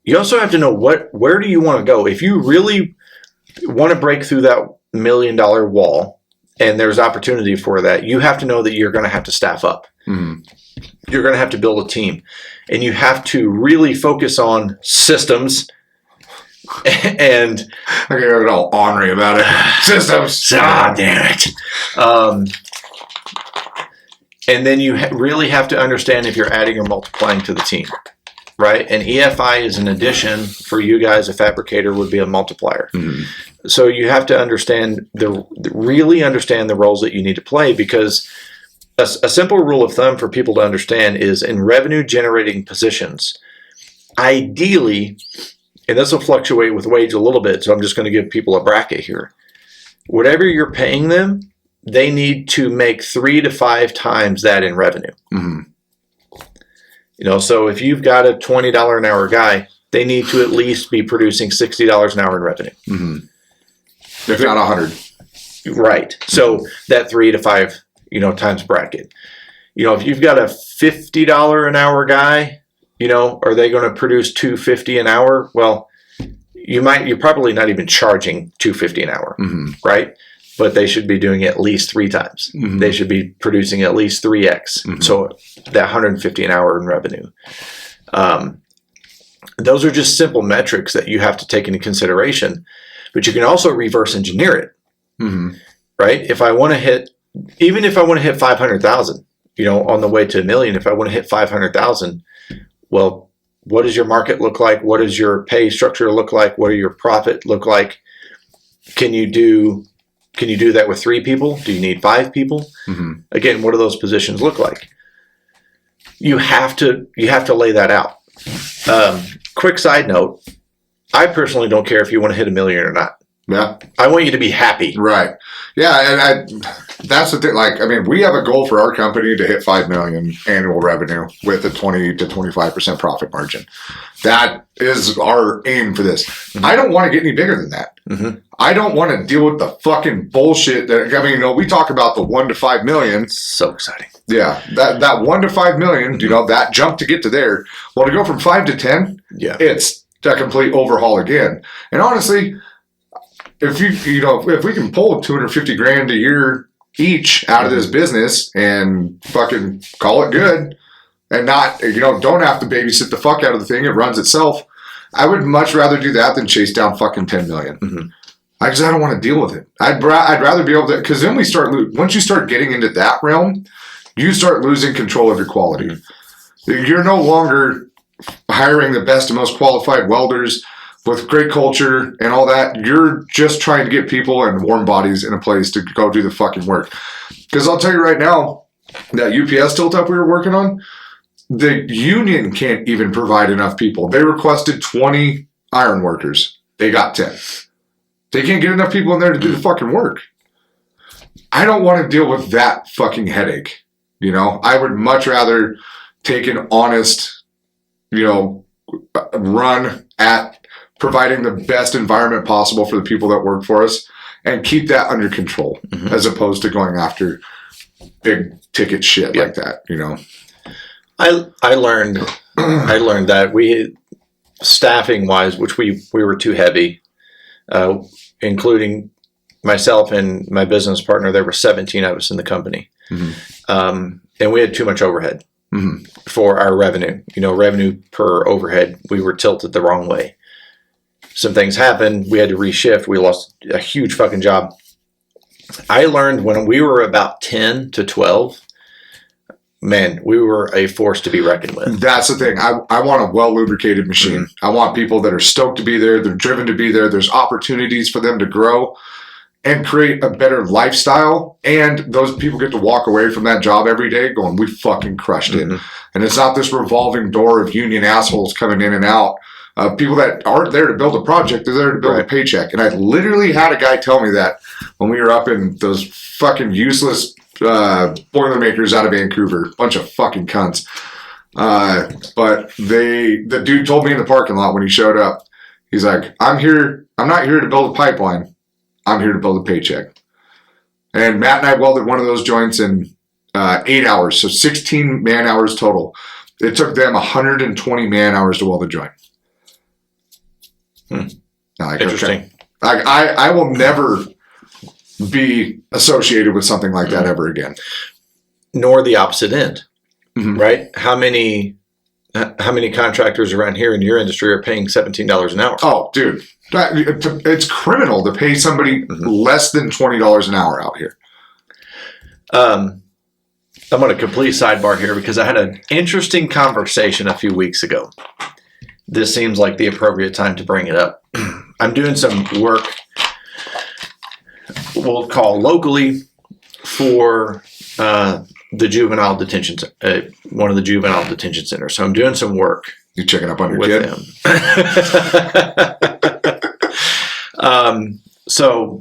you also have to know where do you want to go. If you really want to break through that $1 million wall, and there's opportunity for that, you have to know that you're going to have to staff up. Mm-hmm. You're going to have to build a team, and you have to really focus on systems. And I get all ornery about it. Systems. Damn it. And then you really have to understand if you're adding or multiplying to the team, right? And EFI is an addition for you guys. A fabricator would be a multiplier. Mm-hmm. So you have to understand really understand the roles that you need to play, because a simple rule of thumb for people to understand is in revenue generating positions, ideally, and this will fluctuate with wage a little bit, so I'm just going to give people a bracket here. Whatever you're paying them, they need to make 3 to 5 times that in revenue. Mm-hmm. So if you've got a $20 an hour guy, they need to at least be producing $60 an hour in revenue. Mm-hmm. If not 100. Right. So that 3 to 5, times bracket. If you've got a $50 an hour guy, are they going to produce $250 an hour? Well, you're probably not even charging $250 an hour, mm-hmm. right? But they should be doing it at least 3 times. Mm-hmm. They should be producing at least 3x. Mm-hmm. So that $150 an hour in revenue. Those are just simple metrics that you have to take into consideration. But you can also reverse engineer it, mm-hmm. right? If I want to hit 500,000, on the way to $1 million, if I want to hit 500,000, well, what does your market look like? What does your pay structure look like? What do your profit look like? Can you do that with 3 people? Do you need 5 people? Mm-hmm. Again, what do those positions look like? You have to lay that out. Quick side note, I personally don't care if you want to hit $1 million or not. Yeah. I want you to be happy. Right. Yeah, and that's the thing. We have a goal for our company to hit $5 million annual revenue with a 20 to 25% profit margin. That is our aim for this. Mm-hmm. I don't want to get any bigger than that. Mm-hmm. I don't want to deal with the fucking bullshit that, we talk about the 1 to 5 million. So exciting. Yeah, that 1 to 5 million, that jump to get to there. Well, to go from 5 to 10, yeah, it's a complete overhaul again. And honestly, if if we can pull 250 grand a year each out of this business and fucking call it good, and not don't have to babysit the fuck out of the thing, it runs itself. I would much rather do that than chase down fucking 10 million. Mm-hmm. I don't want to deal with it. I'd rather be able to, because then once you start getting into that realm, you start losing control of your quality. Mm-hmm. You're no longer hiring the best and most qualified welders with great culture and all that. You're just trying to get people and warm bodies in a place to go do the fucking work. Because I'll tell you right now, that UPS tilt-up we were working on, the union can't even provide enough people. They requested 20 iron workers. They got 10. They can't get enough people in there to do the fucking work. I don't want to deal with that fucking headache. I would much rather take an honest, run at providing the best environment possible for the people that work for us and keep that under control, mm-hmm. as opposed to going after big ticket shit like that, I learned that we, staffing wise, which we were too heavy, including myself and my business partner, there were 17 of us in the company. Mm-hmm. And we had too much overhead, mm-hmm. for our revenue. Revenue per overhead, we were tilted the wrong way. Some things happened. We had to reshift. We lost a huge fucking job. I learned when we were about 10 to 12, man, we were a force to be reckoned with. That's the thing. I want a well-lubricated machine. Mm-hmm. I want people that are stoked to be there. They're driven to be there. There's opportunities for them to grow and create a better lifestyle. And those people get to walk away from that job every day going, we fucking crushed it. Mm-hmm. And it's not this revolving door of union assholes coming in and out. People that aren't there to build a project, they're there to build a paycheck. And I literally had a guy tell me that when we were up in those fucking useless Boilermakers out of Vancouver. Bunch of fucking cunts. But the dude told me in the parking lot when he showed up, he's like, I'm not here to build a pipeline. I'm here to build a paycheck. And Matt and I welded one of those joints in 8 hours, so 16 man hours total. It took them 120 man hours to weld a joint. Like, Interesting. okay. I will never be associated with something like that ever again. Nor the opposite end, Mhm. right? How many contractors around here in your industry are paying $17 an hour? Oh, dude, it's criminal to pay somebody less than $20 an hour out here. I'm on a complete sidebar here because I had an interesting conversation a few weeks ago. This seems like the appropriate time to bring it up. I'm doing some work we'll call locally for the juvenile detention, one of the juvenile detention centers. So I'm doing some work. You checking up on your with kid? them. So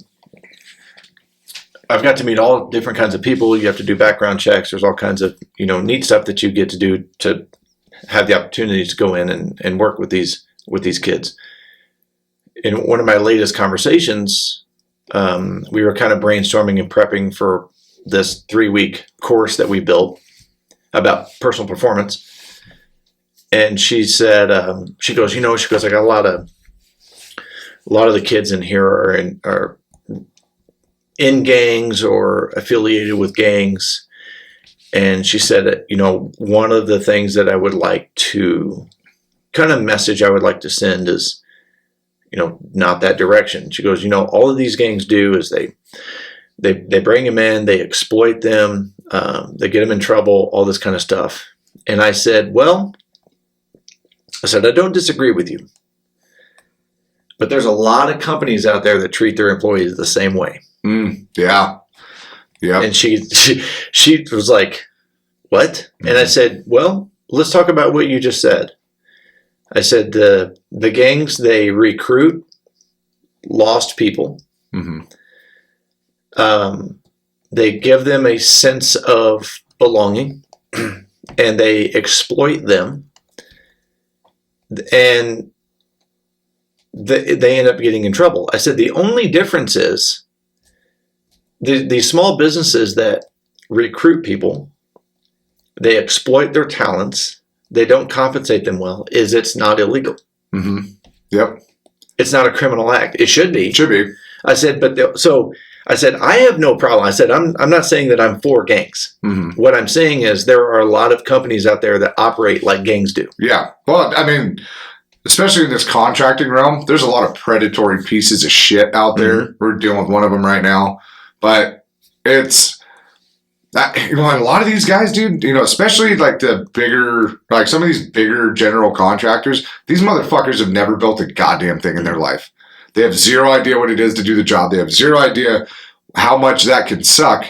I've got to meet all different kinds of people. You have to do background checks. There's all kinds of neat stuff that you get to do to have the opportunity to go in and work with these kids. In one of my latest conversations, we were kind of brainstorming and prepping for this 3-week course that we built about personal performance. And she said, she goes, I got a lot of the kids in here are in gangs or affiliated with gangs. And she said, one of the things that I would like to kind of message I would like to send is, not that direction. She goes, all of these gangs do is they bring them in, they exploit them, they get them in trouble, all this kind of stuff. And I said, I don't disagree with you, but there's a lot of companies out there that treat their employees the same way. Yeah. And she was like, what? And I said, well, let's talk about what you just said. I said, the gangs, they recruit lost people. They give them a sense of belonging and they exploit them. And they end up getting in trouble. I said, the only difference is the small businesses that recruit people, they exploit their talents, they don't compensate them well, it's not illegal. Yep. It's not a criminal act. It should be. It should be. I said, I have no problem. I said, I'm not saying that I'm for gangs. What I'm saying is there are a lot of companies out there that operate like gangs do. Yeah. Well, I mean, especially in this contracting realm, there's a lot of predatory pieces of shit out there. We're dealing with one of them right now. But it's, a lot of these guys, dude, especially like the bigger, like some of these bigger general contractors, these motherfuckers have never built a goddamn thing in their life. They have zero idea what it is to do the job. They have zero idea how much that can suck.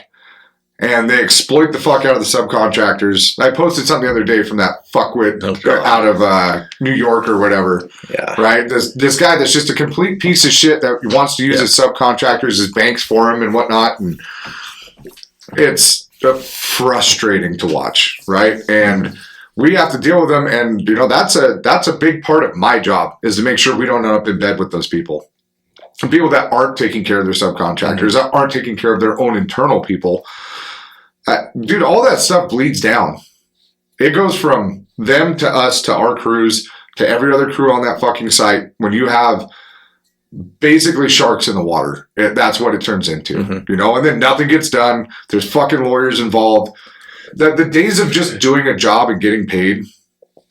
And they exploit the fuck out of the subcontractors. I posted something the other day from that fuckwit out of New York or whatever. Yeah. Right? This guy that's just a complete piece of shit that wants to use his subcontractors as banks for him and whatnot. And it's frustrating to watch, right? And we have to deal with them. And, that's a big part of my job is to make sure we don't end up in bed with those people. And people that aren't taking care of their subcontractors, that aren't taking care of their own internal people. Dude, all that stuff bleeds down. It goes from them to us to our crews to every other crew on that fucking site. When you have basically sharks in the water, that's what it turns into, and then nothing gets done. There's fucking lawyers involved. The days of just doing a job and getting paid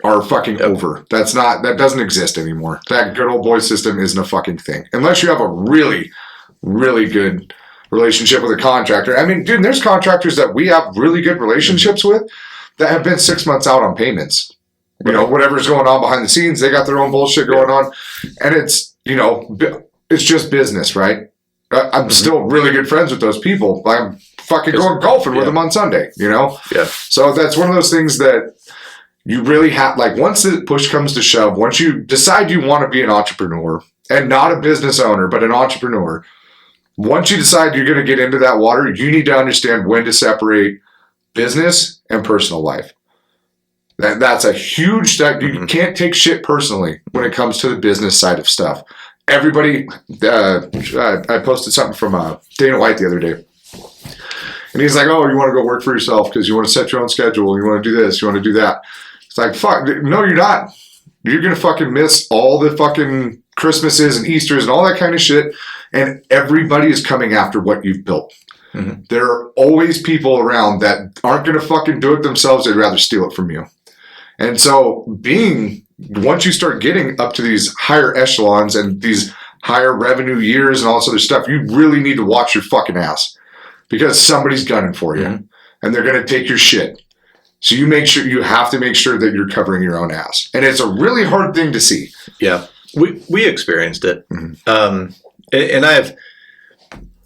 are fucking over. That doesn't exist anymore. That good old boy system isn't a fucking thing. Unless you have a really, really good relationship with a contractor. I mean, dude, there's contractors that we have really good relationships with that have been 6 months out on payments. Whatever's going on behind the scenes, they got their own bullshit going on. And it's, it's just business, right? I'm still really good friends with those people. I'm fucking going golfing with them on Sunday, Yeah. So that's one of those things that you really have, like, once the push comes to shove, once you decide you want to be an entrepreneur and not a business owner, but an entrepreneur, once you decide you're going to get into that water, you need to understand when to separate business and personal life. That's a huge step. You can't take shit personally when it comes to the business side of stuff. Everybody, I posted something from Dana White the other day. And he's like, oh, you want to go work for yourself because you want to set your own schedule. You want to do this. You want to do that. It's like, fuck. No, you're not. You're going to fucking miss all the fucking Christmases and Easters and all that kind of shit. And everybody is coming after what you've built. Mm-hmm. There are always people around that aren't going to fucking do it themselves. They'd rather steal it from you. And so once you start getting up to these higher echelons and these higher revenue years and all this other stuff, you really need to watch your fucking ass because somebody's gunning for you and they're going to take your shit. So you have to make sure that you're covering your own ass. And it's a really hard thing to see. Yeah. We experienced it. Mm-hmm. And I have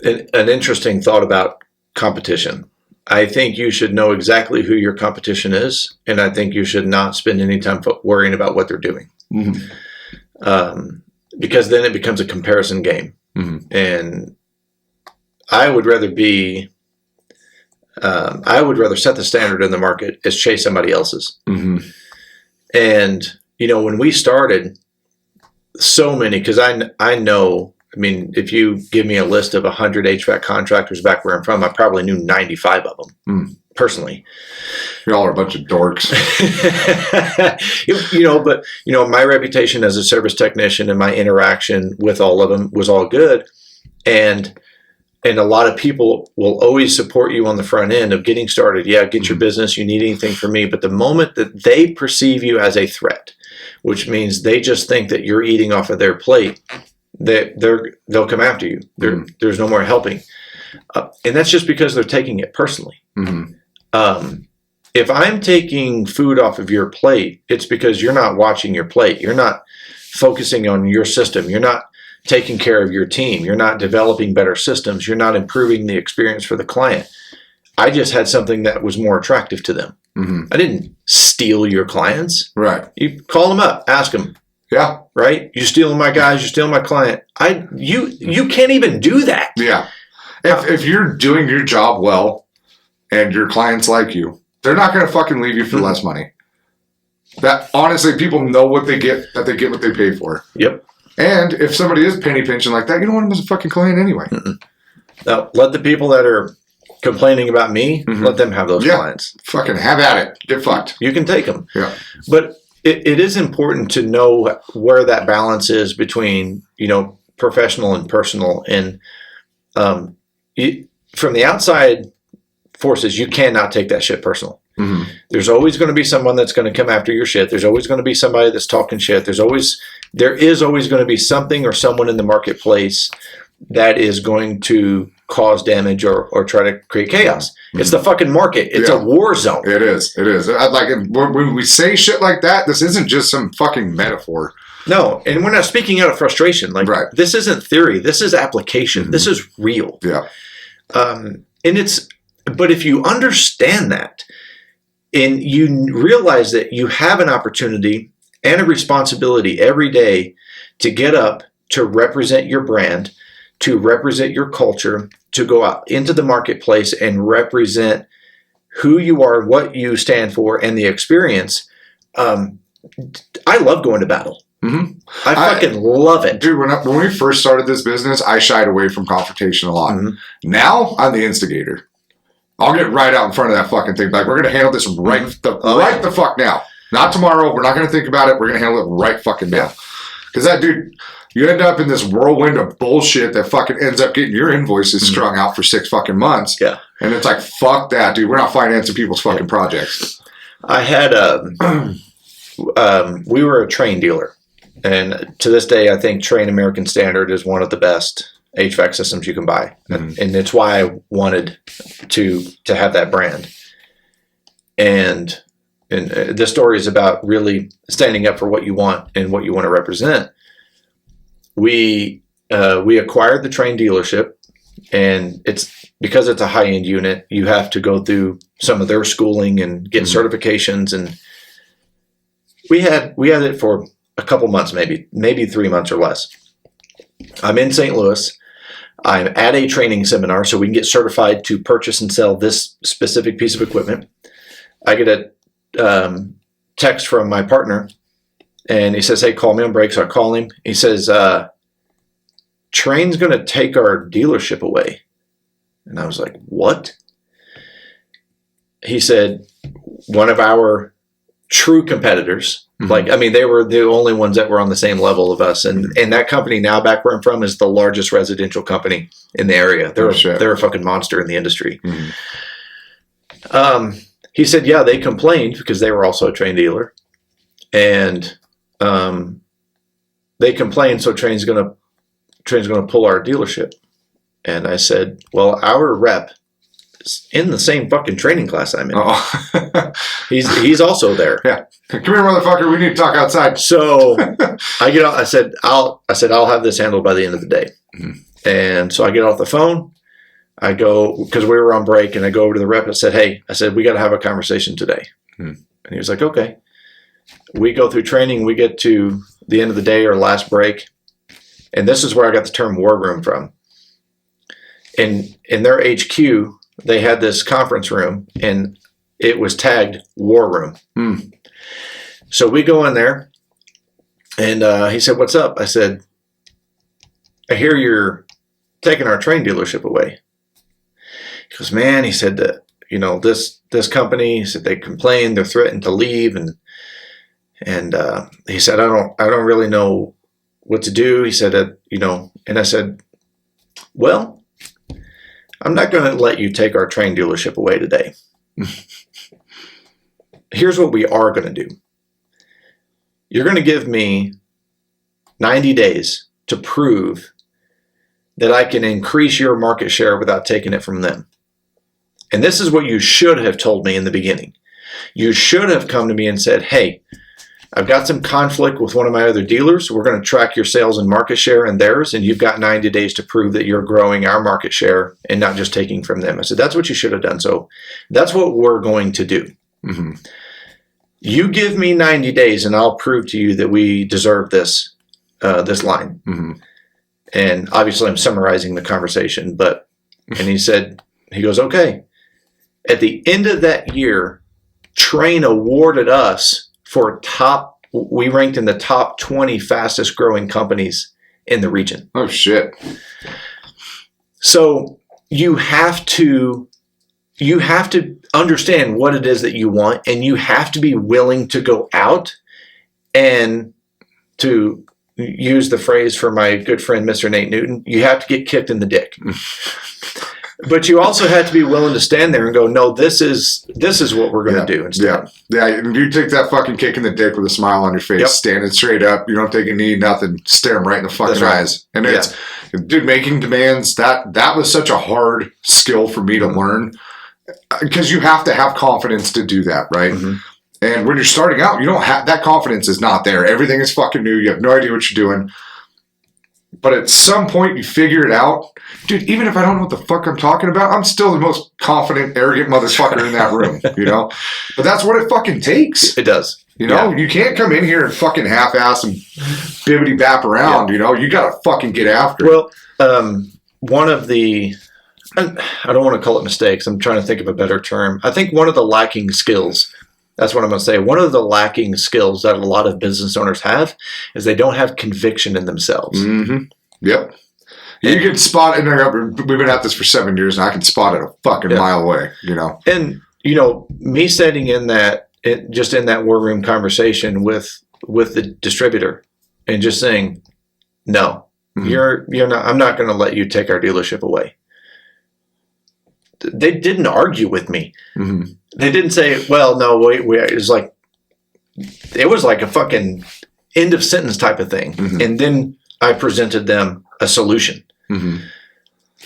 an interesting thought about competition. I think you should know exactly who your competition is, and I think you should not spend any time worrying about what they're doing. Mm-hmm. Because then it becomes a comparison game. Mm-hmm. And I would rather set the standard in the market as chase somebody else's. Mm-hmm. And, when we started, so many, because I know, if you give me a list of 100 HVAC contractors back where I'm from, I probably knew 95 of them personally. Y'all are a bunch of dorks. But my reputation as a service technician and my interaction with all of them was all good. And a lot of people will always support you on the front end of getting started. Yeah, get your business. You need anything from me. But the moment that they perceive you as a threat, which means they just think that you're eating off of their plate, they'll come after you. There's no more helping. And that's just because they're taking it personally. Mm-hmm. If I'm taking food off of your plate, it's because you're not watching your plate. You're not focusing on your system. You're not taking care of your team. You're not developing better systems. You're not improving the experience for the client. I just had something that was more attractive to them. Mm-hmm. I didn't steal your clients. Right. You call them up, ask them. Yeah. Right? You're stealing my guys, you're stealing my client. You can't even do that. Yeah. If you're doing your job well and your clients like you, they're not going to fucking leave you for less money. That honestly, people know what they get, that they get what they pay for. Yep. And if somebody is penny pinching like that, you don't want them as a fucking client anyway. Mm-mm. Now, let the people that are complaining about me, let them have those clients. Fucking have at it. Get fucked. You can take them. Yeah. But it is important to know where that balance is between, professional and personal. And from the outside forces, you cannot take that shit personal. Mm-hmm. There's always going to be someone that's going to come after your shit. There's always going to be somebody that's talking shit. There is always going to be something or someone in the marketplace that is going to cause damage or try to create chaos. Mm-hmm. It's the fucking market. It's a war zone. It is. Like when we say shit like that, this isn't just some fucking metaphor. No, and we're not speaking out of frustration. Like This isn't theory. This is application. Mm-hmm. This is real. Yeah. But if you understand that and you realize that you have an opportunity and a responsibility every day to get up, to represent your brand, to represent your culture, to go out into the marketplace and represent who you are, what you stand for, and the experience. I love going to battle. Mm-hmm. I fucking love it. Dude, when we first started this business, I shied away from confrontation a lot. Mm-hmm. Now, I'm the instigator. I'll get right out in front of that fucking thing. Like, we're going to handle this right the fuck now. Not tomorrow. We're not going to think about it. We're going to handle it right fucking now. Because that, dude, you end up in this whirlwind of bullshit that fucking ends up getting your invoices strung out for 6 fucking months. Yeah. And it's like, fuck that, dude. We're not financing people's fucking projects. I had we were a Trane dealer. And to this day, I think Trane American Standard is one of the best HVAC systems you can buy. Mm-hmm. And it's why I wanted to have that brand. And this story is about really standing up for what you want and what you want to represent. We acquired the Trane dealership, and because it's a high-end unit, you have to go through some of their schooling and get certifications. And we had it for a couple months, maybe 3 months or less. I'm in St. Louis. I'm at a training seminar so we can get certified to purchase and sell this specific piece of equipment. I get a text from my partner, and he says, "Hey, call me on break." So I call him. He says, "Trane's going to take our dealership away." And I was like, "What?" He said, "One of our true competitors. Mhm. Like, I mean, they were the only ones that were on the same level of us. And that company now, back where I'm from, is the largest residential company in the area. Oh, shit. They're a fucking monster in the industry. Mhm. He said, yeah, they complained because they were also a train dealer. And they complained, so train's gonna pull our dealership. And I said, well, our rep is in the same fucking training class I'm in. Oh. He's also there. Yeah. Come here, motherfucker. We need to talk outside. So I get off. I said I'll have this handled by the end of the day. Mhm. And so I get off the phone. I go, because we were on break, and I go over to the rep and said, hey, we got to have a conversation today. Mhm. And he was like, okay. We go through training. We get to the end of the day or last break. And this is where I got the term war room from. In their HQ, they had this conference room, and it was tagged war room. Hmm. So we go in there, and he said, what's up? I said, I hear you're taking our train dealership away. He goes, man, he said that, this company, he said they complained, they're threatened to leave, and he said, I don't really know what to do. He said that, and I said, well, I'm not going to let you take our train dealership away today. Here's what we are going to do. You're going to give me 90 days to prove that I can increase your market share without taking it from them. And this is what you should have told me in the beginning. You should have come to me and said, hey, I've got some conflict with one of my other dealers. We're going to track your sales and market share and theirs, and you've got 90 days to prove that you're growing our market share and not just taking from them. I said, that's what you should have done. So that's what we're going to do. Mm-hmm. You give me 90 days, and I'll prove to you that we deserve this line. Mm-hmm. And obviously I'm summarizing the conversation, and he goes, okay. At the end of that year, Train awarded us we ranked in the top 20 fastest growing companies in the region. Oh, shit. So you have to understand what it is that you want, and you have to be willing to go out and, to use the phrase for my good friend, Mr. Nate Newton, you have to get kicked in the dick. But you also have to be willing to stand there and go, no, this is what we're going to do instead. Yeah. And you take that fucking kick in the dick with a smile on your face, Yep. standing straight up. You don't take a knee, nothing. Stare them right in the fucking That's right. eyes. And dude, making demands, that was such a hard skill for me to learn, because you have to have confidence to do that, right? Mm-hmm. And when you're starting out, you don't have that confidence is not there. Everything is fucking new. You have no idea what you're doing. But at some point, you figure it out. Dude, even if I don't know what the fuck I'm talking about, I'm still the most confident, arrogant motherfucker in that room, But that's what it fucking takes. It does. You can't come in here and fucking half-ass and bibbity-bap around, You got to fucking get after it. Well, one of the, I don't want to call it mistakes. I'm trying to think of a better term. I think one of the lacking skills, that's what I'm going to say. One of the lacking skills that a lot of business owners have is they don't have conviction in themselves. Mm-hmm. Yep. You can spot it. We've been at this for 7 years, and I can spot it a fucking mile away, And, me sitting in that war room conversation with the distributor and just saying, no, Mm-hmm. you're not, I'm not going to let you take our dealership away. They didn't argue with me. Mm-hmm. They didn't say, well, no, wait. It was like a fucking end of sentence type of thing. Mm-hmm. And then I presented them a solution. Mm-hmm.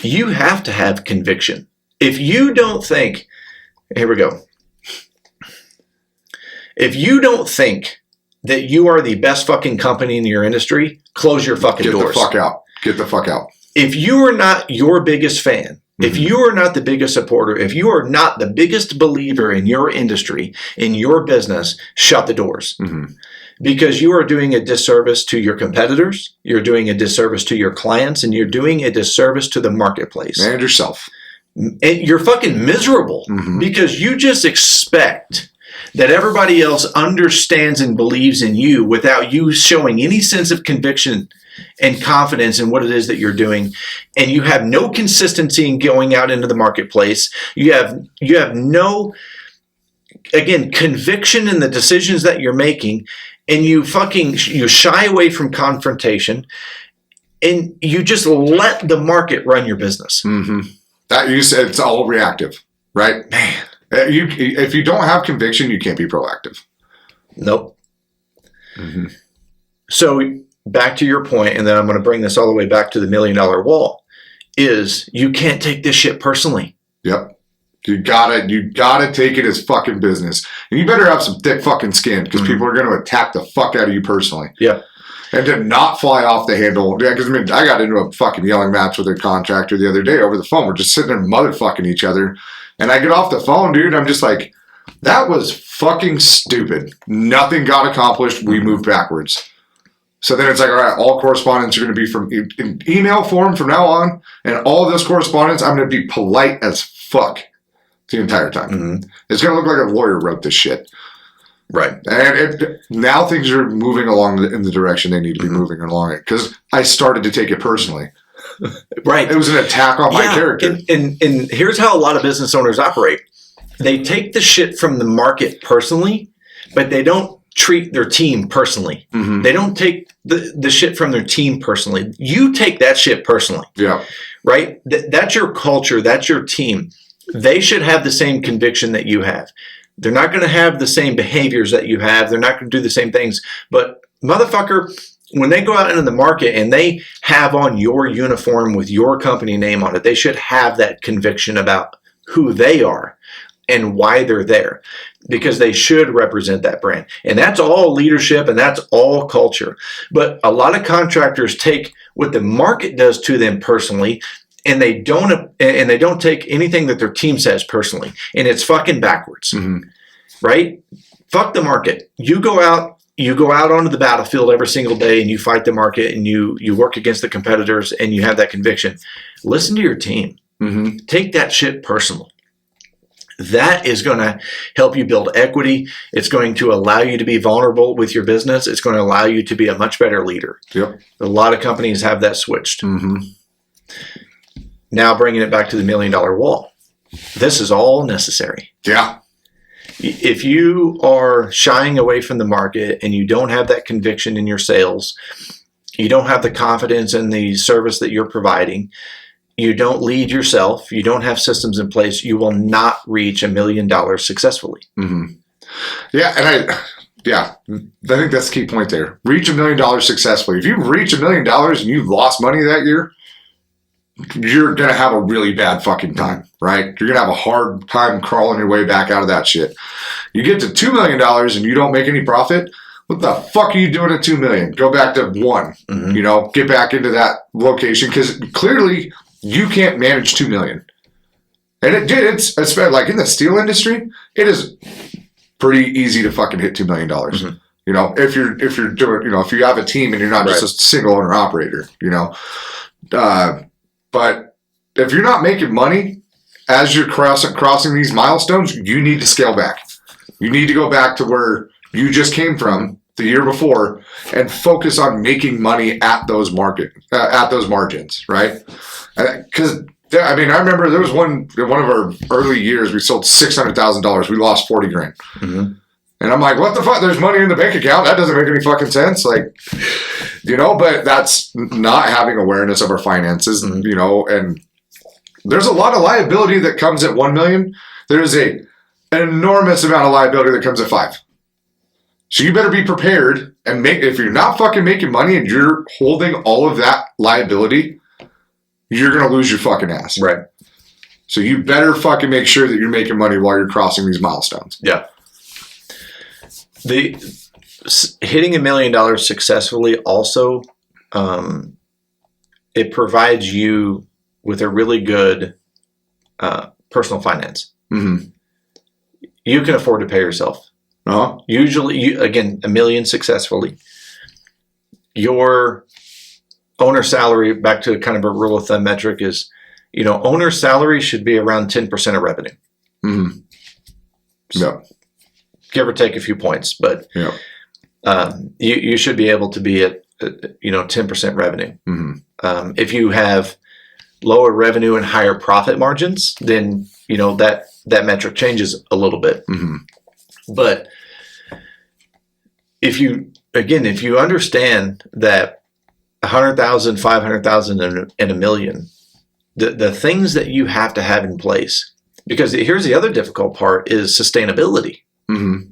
You have to have conviction. If you don't think, here we go. If you don't think that you are the best fucking company in your industry, close your fucking doors. Get the fuck out. If you are not your biggest fan, if you are not the biggest supporter, if you are not the biggest believer in your industry, in your business, shut the doors. Mm-hmm. Because you are doing a disservice to your competitors, you're doing a disservice to your clients, and you're doing a disservice to the marketplace. Manage yourself. And you're fucking miserable because you just expect that everybody else understands and believes in you without you showing any sense of conviction and confidence in what it is that you're doing, and you have no consistency in going out into the marketplace. You have no again, conviction in the decisions that you're making, and you shy away from confrontation, and you just let the market run your business. Mm-hmm. That you said, it's all reactive, right? Man, if you don't have conviction, you can't be proactive. nope. Mm-hmm. So back to your point, and then I'm going to bring this all the way back to the $1 million wall, is you can't take this shit personally. Yep. You gotta take it as fucking business. And you better have some thick fucking skin, because people are going to attack the fuck out of you personally. Yeah. And to not fly off the handle. Yeah, because I got into a fucking yelling match with a contractor the other day over the phone. We're just sitting there motherfucking each other. And I get off the phone, dude. I'm just like, that was fucking stupid. Nothing got accomplished. We moved backwards. So then it's like, all right, all correspondence are going to be from in email form from now on. And all of this correspondence, I'm going to be polite as fuck the entire time. Mm-hmm. It's going to look like a lawyer wrote this shit. Right. And now things are moving along in the direction they need to be moving along it, because I started to take it personally. Right. It was an attack on my character. And here's how a lot of business owners operate. They take the shit from the market personally, but they don't treat their team personally. Mm-hmm. They don't take the shit from their team personally. You take that shit personally. Yeah. Right? That's your culture. That's your team. They should have the same conviction that you have. They're not going to have the same behaviors that you have. They're not going to do the same things. But motherfucker, when they go out into the market and they have on your uniform with your company name on it, they should have that conviction about who they are and why they're there, because they should represent that brand. And that's all leadership and that's all culture. But a lot of contractors take what the market does to them personally, and they don't take anything that their team says personally, and it's fucking backwards. Mm-hmm. Right? Fuck the market. You go out onto the battlefield every single day, and you fight the market, and you work against the competitors, and you have that conviction. Listen to your team. Mm-hmm. Take that shit personal. That is going to help you build equity. It's going to allow you to be vulnerable with your business. It's going to allow you to be a much better leader. Yep. A lot of companies have that switched. Mm-hmm. Now bringing it back to the $1 million wall. This is all necessary. Yeah. If you are shying away from the market and you don't have that conviction in your sales, you don't have the confidence in the service that you're providing, you don't lead yourself, you don't have systems in place, you will not reach $1 million successfully. Mm-hmm. Yeah, and I think that's the key point there. Reach $1 million successfully. If you reach $1 million and you've lost money that year, you're going to have a really bad fucking time, right? You're going to have a hard time crawling your way back out of that shit. You get to $2 million and you don't make any profit, what the fuck are you doing at $2 million? Go back to one, get back into that location, because clearly you can't manage $2 million. And it's like in the steel industry, it is pretty easy to fucking hit $2 million. Mm-hmm. If you're doing, if you have a team and you're not just a single owner operator, but if you're not making money as you're crossing these milestones, you need to scale back. You need to go back to where you just came from the year before and focus on making money at those margins, right? Because I remember there was one of our early years we sold $600,000. We lost $40,000. Mm-hmm. And I'm like, what the fuck? There's money in the bank account. That doesn't make any fucking sense. Like, but that's not having awareness of our finances, and there's a lot of liability that comes at 1 million. There's an enormous amount of liability that comes at 5. So you better be prepared and if you're not fucking making money and you're holding all of that liability, you're going to lose your fucking ass. Right. So you better fucking make sure that you're making money while you're crossing these milestones. Yeah. The hitting $1 million successfully also, it provides you with a really good personal finance. Mm-hmm. You can afford to pay yourself. Uh-huh. Usually, again, $1 million successfully. Your owner salary, back to kind of a rule of thumb metric, is, owner salary should be around 10% of revenue. Mm-hmm. So, give or take a few points, but you should be able to be at 10% revenue. Mm-hmm. If you have lower revenue and higher profit margins, then that metric changes a little bit. Mm-hmm. But if you understand that 100,000, 500,000, and $1 million, the things that you have to have in place, because here's the other difficult part is sustainability, Mm-hmm.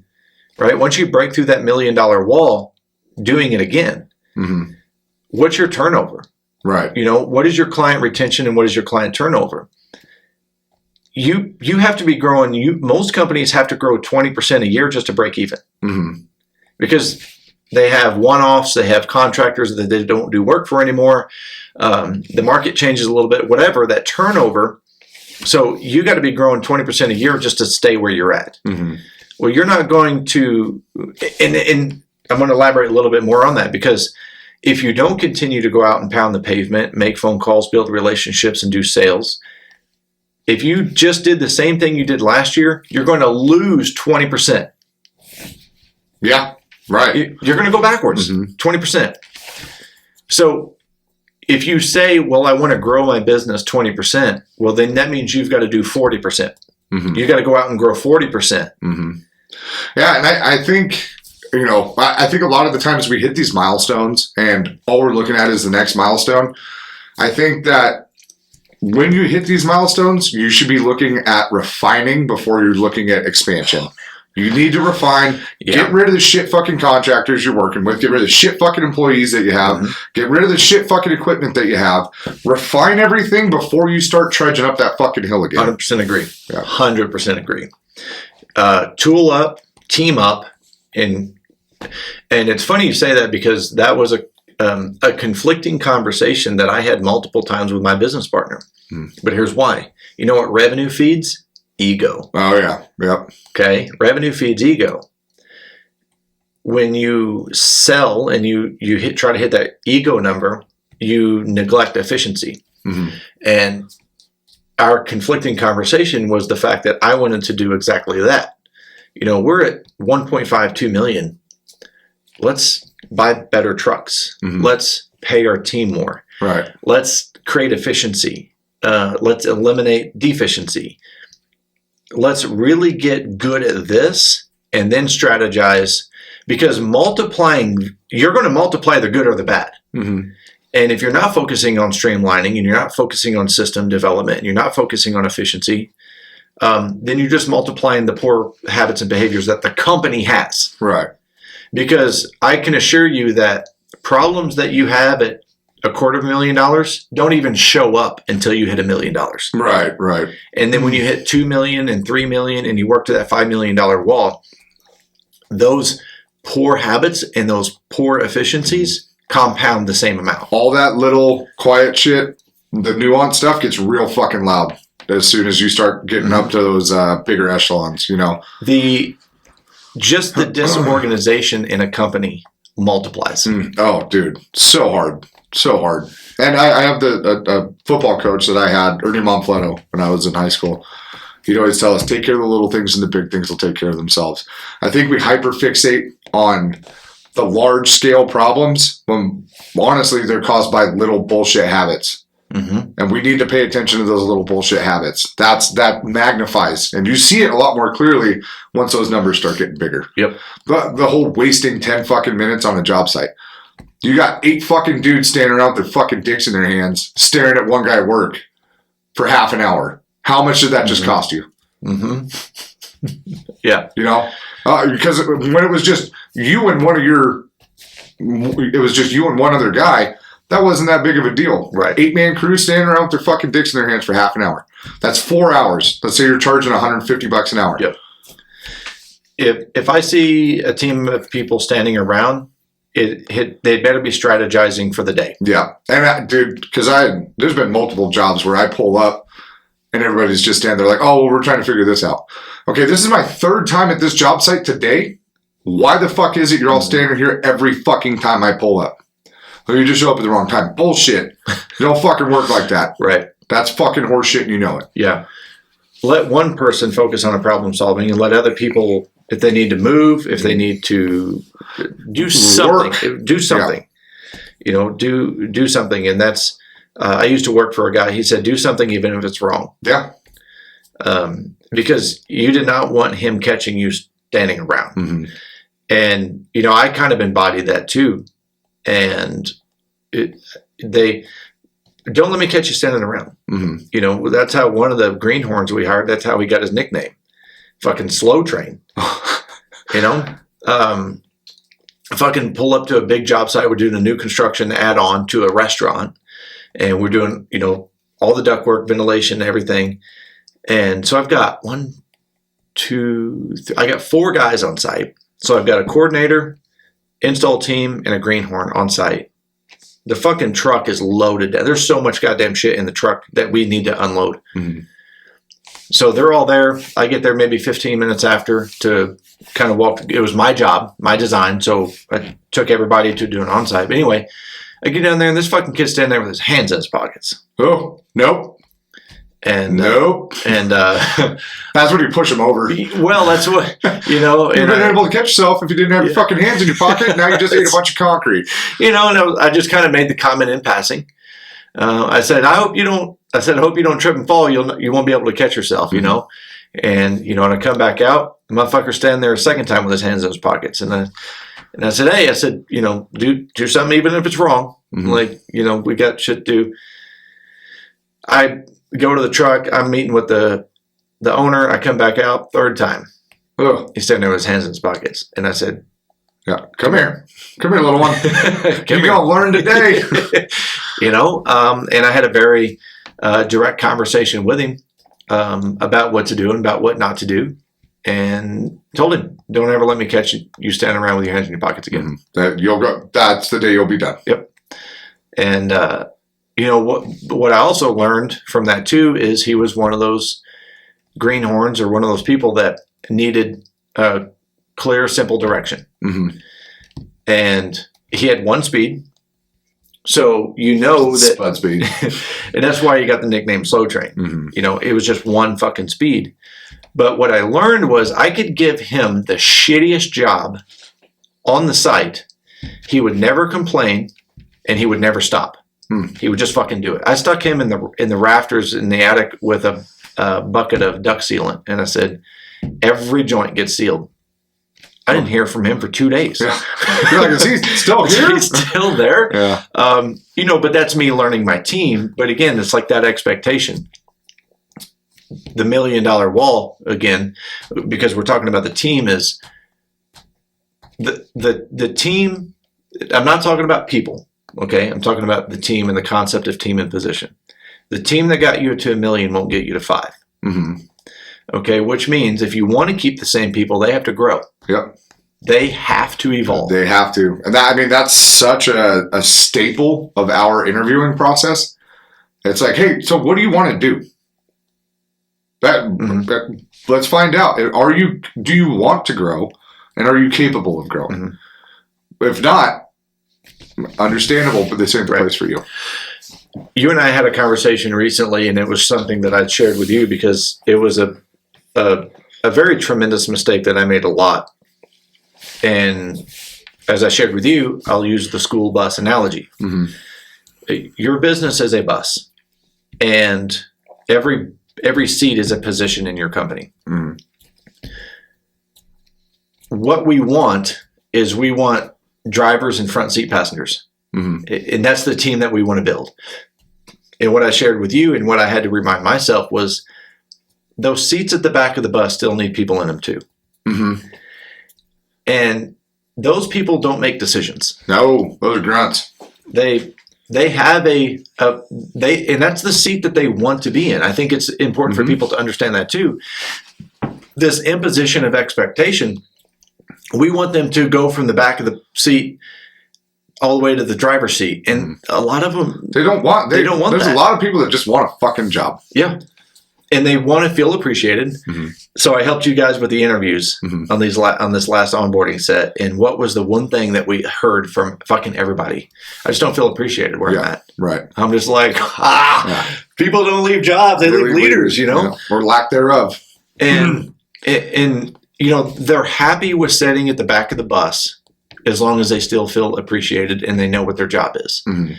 right? Once you break through that $1 million wall, doing it again, Mm-hmm. what's your turnover? Right. What is your client retention and what is your client turnover? You have to be growing. Most companies have to grow 20% a year just to break even, Mm-hmm. because they have one-offs, they have contractors that they don't do work for anymore. The market changes a little bit, whatever, that turnover. So you got to be growing 20% a year just to stay where you're at. Mm-hmm. Well, you're not going to, and I'm going to elaborate a little bit more on that, because if you don't continue to go out and pound the pavement, make phone calls, build relationships, and do sales, if you just did the same thing you did last year, you're going to lose 20%. Yeah. Right. You're going to go backwards, Mhm. 20%. So if you say, well, I want to grow my business 20%, well, then that means you've got to do 40%. Mm-hmm. You got to go out and grow 40%. Mm-hmm. Yeah, and I think, I think a lot of the times we hit these milestones and all we're looking at is the next milestone. I think that when you hit these milestones, you should be looking at refining before you're looking at expansion. You need to refine, get rid of the shit fucking contractors you're working with, get rid of the shit fucking employees that you have, Mhm. get rid of the shit fucking equipment that you have, refine everything before you start trudging up that fucking hill again. 100% agree. Yeah. 100% agree. Tool up, team up, and it's funny you say that, because that was a conflicting conversation that I had multiple times with my business partner. But here's why. You know what revenue feeds? Ego. Oh, yeah. Yep. Okay? Revenue feeds ego. When you sell and you try to hit that ego number, you neglect efficiency. Mm-hmm. And our conflicting conversation was the fact that I wanted to do exactly that. We're at 1.52 million. Let's buy better trucks. Mhm. Let's pay our team more. Right. Let's create efficiency. Let's eliminate deficiency. Let's really get good at this and then strategize, because you're going to multiply the good or the bad. Mm-hmm. And if you're not focusing on streamlining, and you're not focusing on system development, and you're not focusing on efficiency, then you're just multiplying the poor habits and behaviors that the company has. Right. Because I can assure you that problems that you have at $250,000 don't even show up until you hit $1 million. Right. Right. And then when you hit 2 million and 3 million and you work to that $5 million wall, those poor habits and those poor efficiencies compound the same amount. All that little quiet shit, the nuanced stuff gets real fucking loud as soon as you start getting up to those bigger echelons, The disorganization in a company multiplies. Oh, dude. So hard. So hard. And I have a football coach that I had, Ernie Monfletto, when I was in high school. He'd always tell us, take care of the little things and the big things will take care of themselves. I think we hyperfixate on the large scale problems when honestly they're caused by little bullshit habits. Mm-hmm. And we need to pay attention to those little bullshit habits. That magnifies. And you see it a lot more clearly once those numbers start getting bigger. Yep. The whole wasting 10 fucking minutes on a job site. You got 8 fucking dudes standing around with their fucking dicks in their hands staring at one guy work for half an hour. How much did that just cost you? Mm-hmm. Yeah. Because when it was just you and one other guy, that wasn't that big of a deal. Right. 8-man crew standing around with their fucking dicks in their hands for half an hour. That's 4 hours. Let's say you're charging $150 an hour. Yep. If I see a team of people standing around, they better be strategizing for the day. Yeah. And dude, because there's been multiple jobs where I pull up and everybody's just standing there like, oh, well, we're trying to figure this out. Okay, this is my 3rd time at this job site today. Why the fuck is it you're all standing here every fucking time I pull up? Or you just show up at the wrong time. Bullshit. You don't fucking work like that. Right. That's fucking horseshit and you know it. Yeah. Let one person focus on a problem solving and let other people, if they need to move, if they need to do something, do something. Do something. And that's, I used to work for a guy, he said, do something even if it's wrong. Yeah. Because you did not want him catching you standing around. Mm-hmm. And, you know, I kind of embody that too. And they don't let me catch you standing around. Mm-hmm. You know, that's how one of the greenhorns we hired, that's how he got his nickname. Fucking slow train. You know? Fucking pull up to a big job site. We're doing a new construction add-on to a restaurant. And we're doing, you know, all the ductwork, ventilation, everything. And so I've got I got 4 guys on site. So I've got a coordinator, install team, and a greenhorn on site. The fucking truck is loaded. There's so much goddamn shit in the truck that we need to unload. Mm-hmm. So they're all there. I get there maybe 15 minutes after to kind of walk. It was my job, my design. So I took everybody to do an on-site. But anyway, I get down there and this fucking kid's standing there with his hands in his pockets. Oh, nope. And nope. And that's when you push him over. Well, that's what, you know. You'd been able to catch yourself if you didn't have your fucking hands in your pocket. Now you just ate a bunch of concrete. You know, and I just kind of made the comment in passing. I said, I hope you don't trip and fall. You won't be able to catch yourself, you know. And, you know, and I come back out, the motherfucker's standing there a second time with his hands in his pockets. And I said, hey, you know, do something even if it's wrong. Mm-hmm. Like, you know, we got shit to do. I go to the truck. I'm meeting with the owner. I come back out third time. Oh. He's standing there with his hands in his pockets. And I said, yeah, come here. Come here, little one. You're here. going to learn today. You know, and I had a very direct conversation with him about what to do and about what not to do. And told him, don't ever let me catch you standing around with your hands in your pockets again. Mm-hmm. That's the day you'll be done. Yep. And, you know, what I also learned from that too is he was one of those greenhorns or one of those people that needed a clear, simple direction. Mm-hmm. And he had one speed. So you know that Spud speed. and that's why you got the nickname Slow Train. Mm-hmm. You know, it was just one fucking speed. But what I learned was I could give him the shittiest job on the site. He would never complain and he would never stop. He would just fucking do it. I stuck him in the rafters in the attic with a bucket of duct sealant. And I said, every joint gets sealed. I didn't hear from him for 2 days. Yeah. You're like, is he still here? He's still there. Yeah. You know, but that's me learning my team. But again, it's like that expectation. The $1 million wall, again, because we're talking about the team, is the team. I'm not talking about people. Okay, I'm talking about the team and the concept of team and position. The team that got you to $1 million won't get you to 5. Mm-hmm. Okay, which means if you want to keep the same people, they have to grow. Yep. They have to evolve. They have to. And that's such a staple of our interviewing process. It's like, hey, so what do you want to do? Let's find out. Do you want to grow? And are you capable of growing? Mm-hmm. If not, understandable, but this ain't the place for you. You and I had a conversation recently, and it was something that I shared with you because it was a very tremendous mistake that I made a lot. And as I shared with you, I'll use the school bus analogy. Mm-hmm. Your business is a bus, and every seat is a position in your company. Mm-hmm. What we want is drivers and front seat passengers. Mm-hmm. And that's the team that we want to build. And what I shared with you and what I had to remind myself was those seats at the back of the bus still need people in them too. Mm-hmm. And those people don't make decisions. No, those are grunts. They have and that's the seat that they want to be in. I think it's important for people to understand that too. This imposition of expectation, we want them to go from the back of the seat all the way to the driver's seat. And a lot of them, they don't want there's that. A lot of people that just want a fucking job. Yeah. And they want to feel appreciated. Mm-hmm. So I helped you guys with the interviews on this last onboarding set. And what was the one thing that we heard from fucking everybody? I just don't feel appreciated where I'm at. Right. I'm just like, people don't leave jobs. They leave leaders, you know? Yeah. Or lack thereof. And, you know, they're happy with sitting at the back of the bus as long as they still feel appreciated and they know what their job is. Mm-hmm.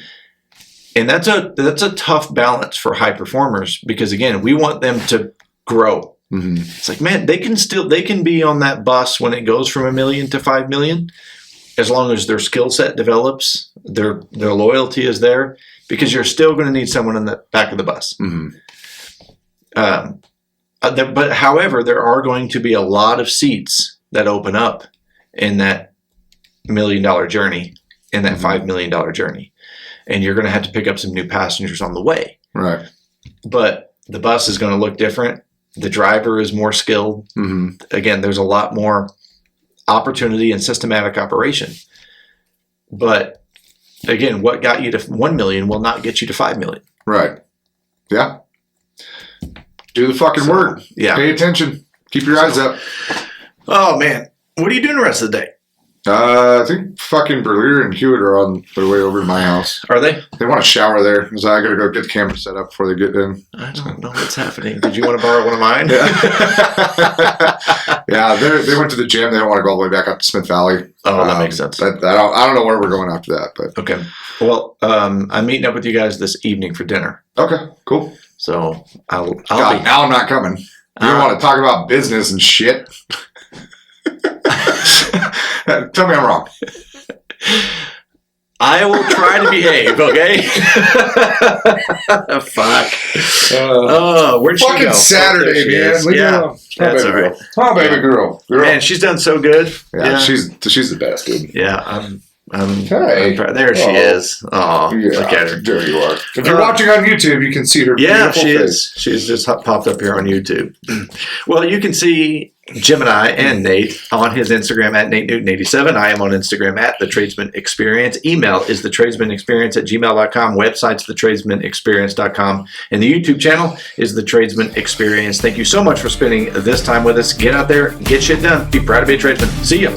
And that's a tough balance for high performers because, again, we want them to grow. Mm-hmm. It's like, man, they can be on that bus when it goes from $1 million to $5 million, as long as their skill set develops, their loyalty is there, because you're still going to need someone in the back of the bus. Mm-hmm. But however, there are going to be a lot of seats that open up in that $1 million journey, in that $5 million journey, and you're going to have to pick up some new passengers on the way. Right. But the bus is going to look different. The driver is more skilled. Mm-hmm. Again, there's a lot more opportunity and systematic operation. But again, what got you to 1 million will not get you to 5 million. Right. Yeah. Do the fucking work. Yeah. Pay attention. Keep your eyes up. Oh man, what are you doing the rest of the day? I think fucking Berlier and Hewitt are on their way over to my house. Are they? They want to shower there, so I got to go get the camera set up before they get in. I don't know what's happening. Did you want to borrow one of mine? Yeah, they went to the gym. They don't want to go all the way back up to Smith Valley. Oh, that makes sense. I don't know where we're going after that, but Okay. Well, I'm meeting up with you guys this evening for dinner, okay, cool. so I'll God, be. now I'm not coming. You don't want to talk about business and shit. Tell me I'm wrong. I will try to behave. Okay. Fuck. Where'd she Fucking go? Saturday, Oh, there she man. is. Leave her Yeah, alone. that's baby all right. girl. Oh, baby girl. Man, she's done so good. Yeah, she's the best, dude. Yeah, I'm Hey. there she Oh. is. Oh, Yeah, look at her. there you are. If you're watching on YouTube, you can see her Yeah, beautiful she face. is. She's just popped up here on YouTube. Well, you can see Gemini and Nate on his Instagram at Nate Newton 87. I am on Instagram at The Tradesman Experience. Email is thetradesmanexperience@gmail.com. Website's thetradesmanexperience.com. And the YouTube channel is The Tradesman Experience. Thank you so much for spending this time with us. Get out there, get shit done. Be proud to be a tradesman. See ya.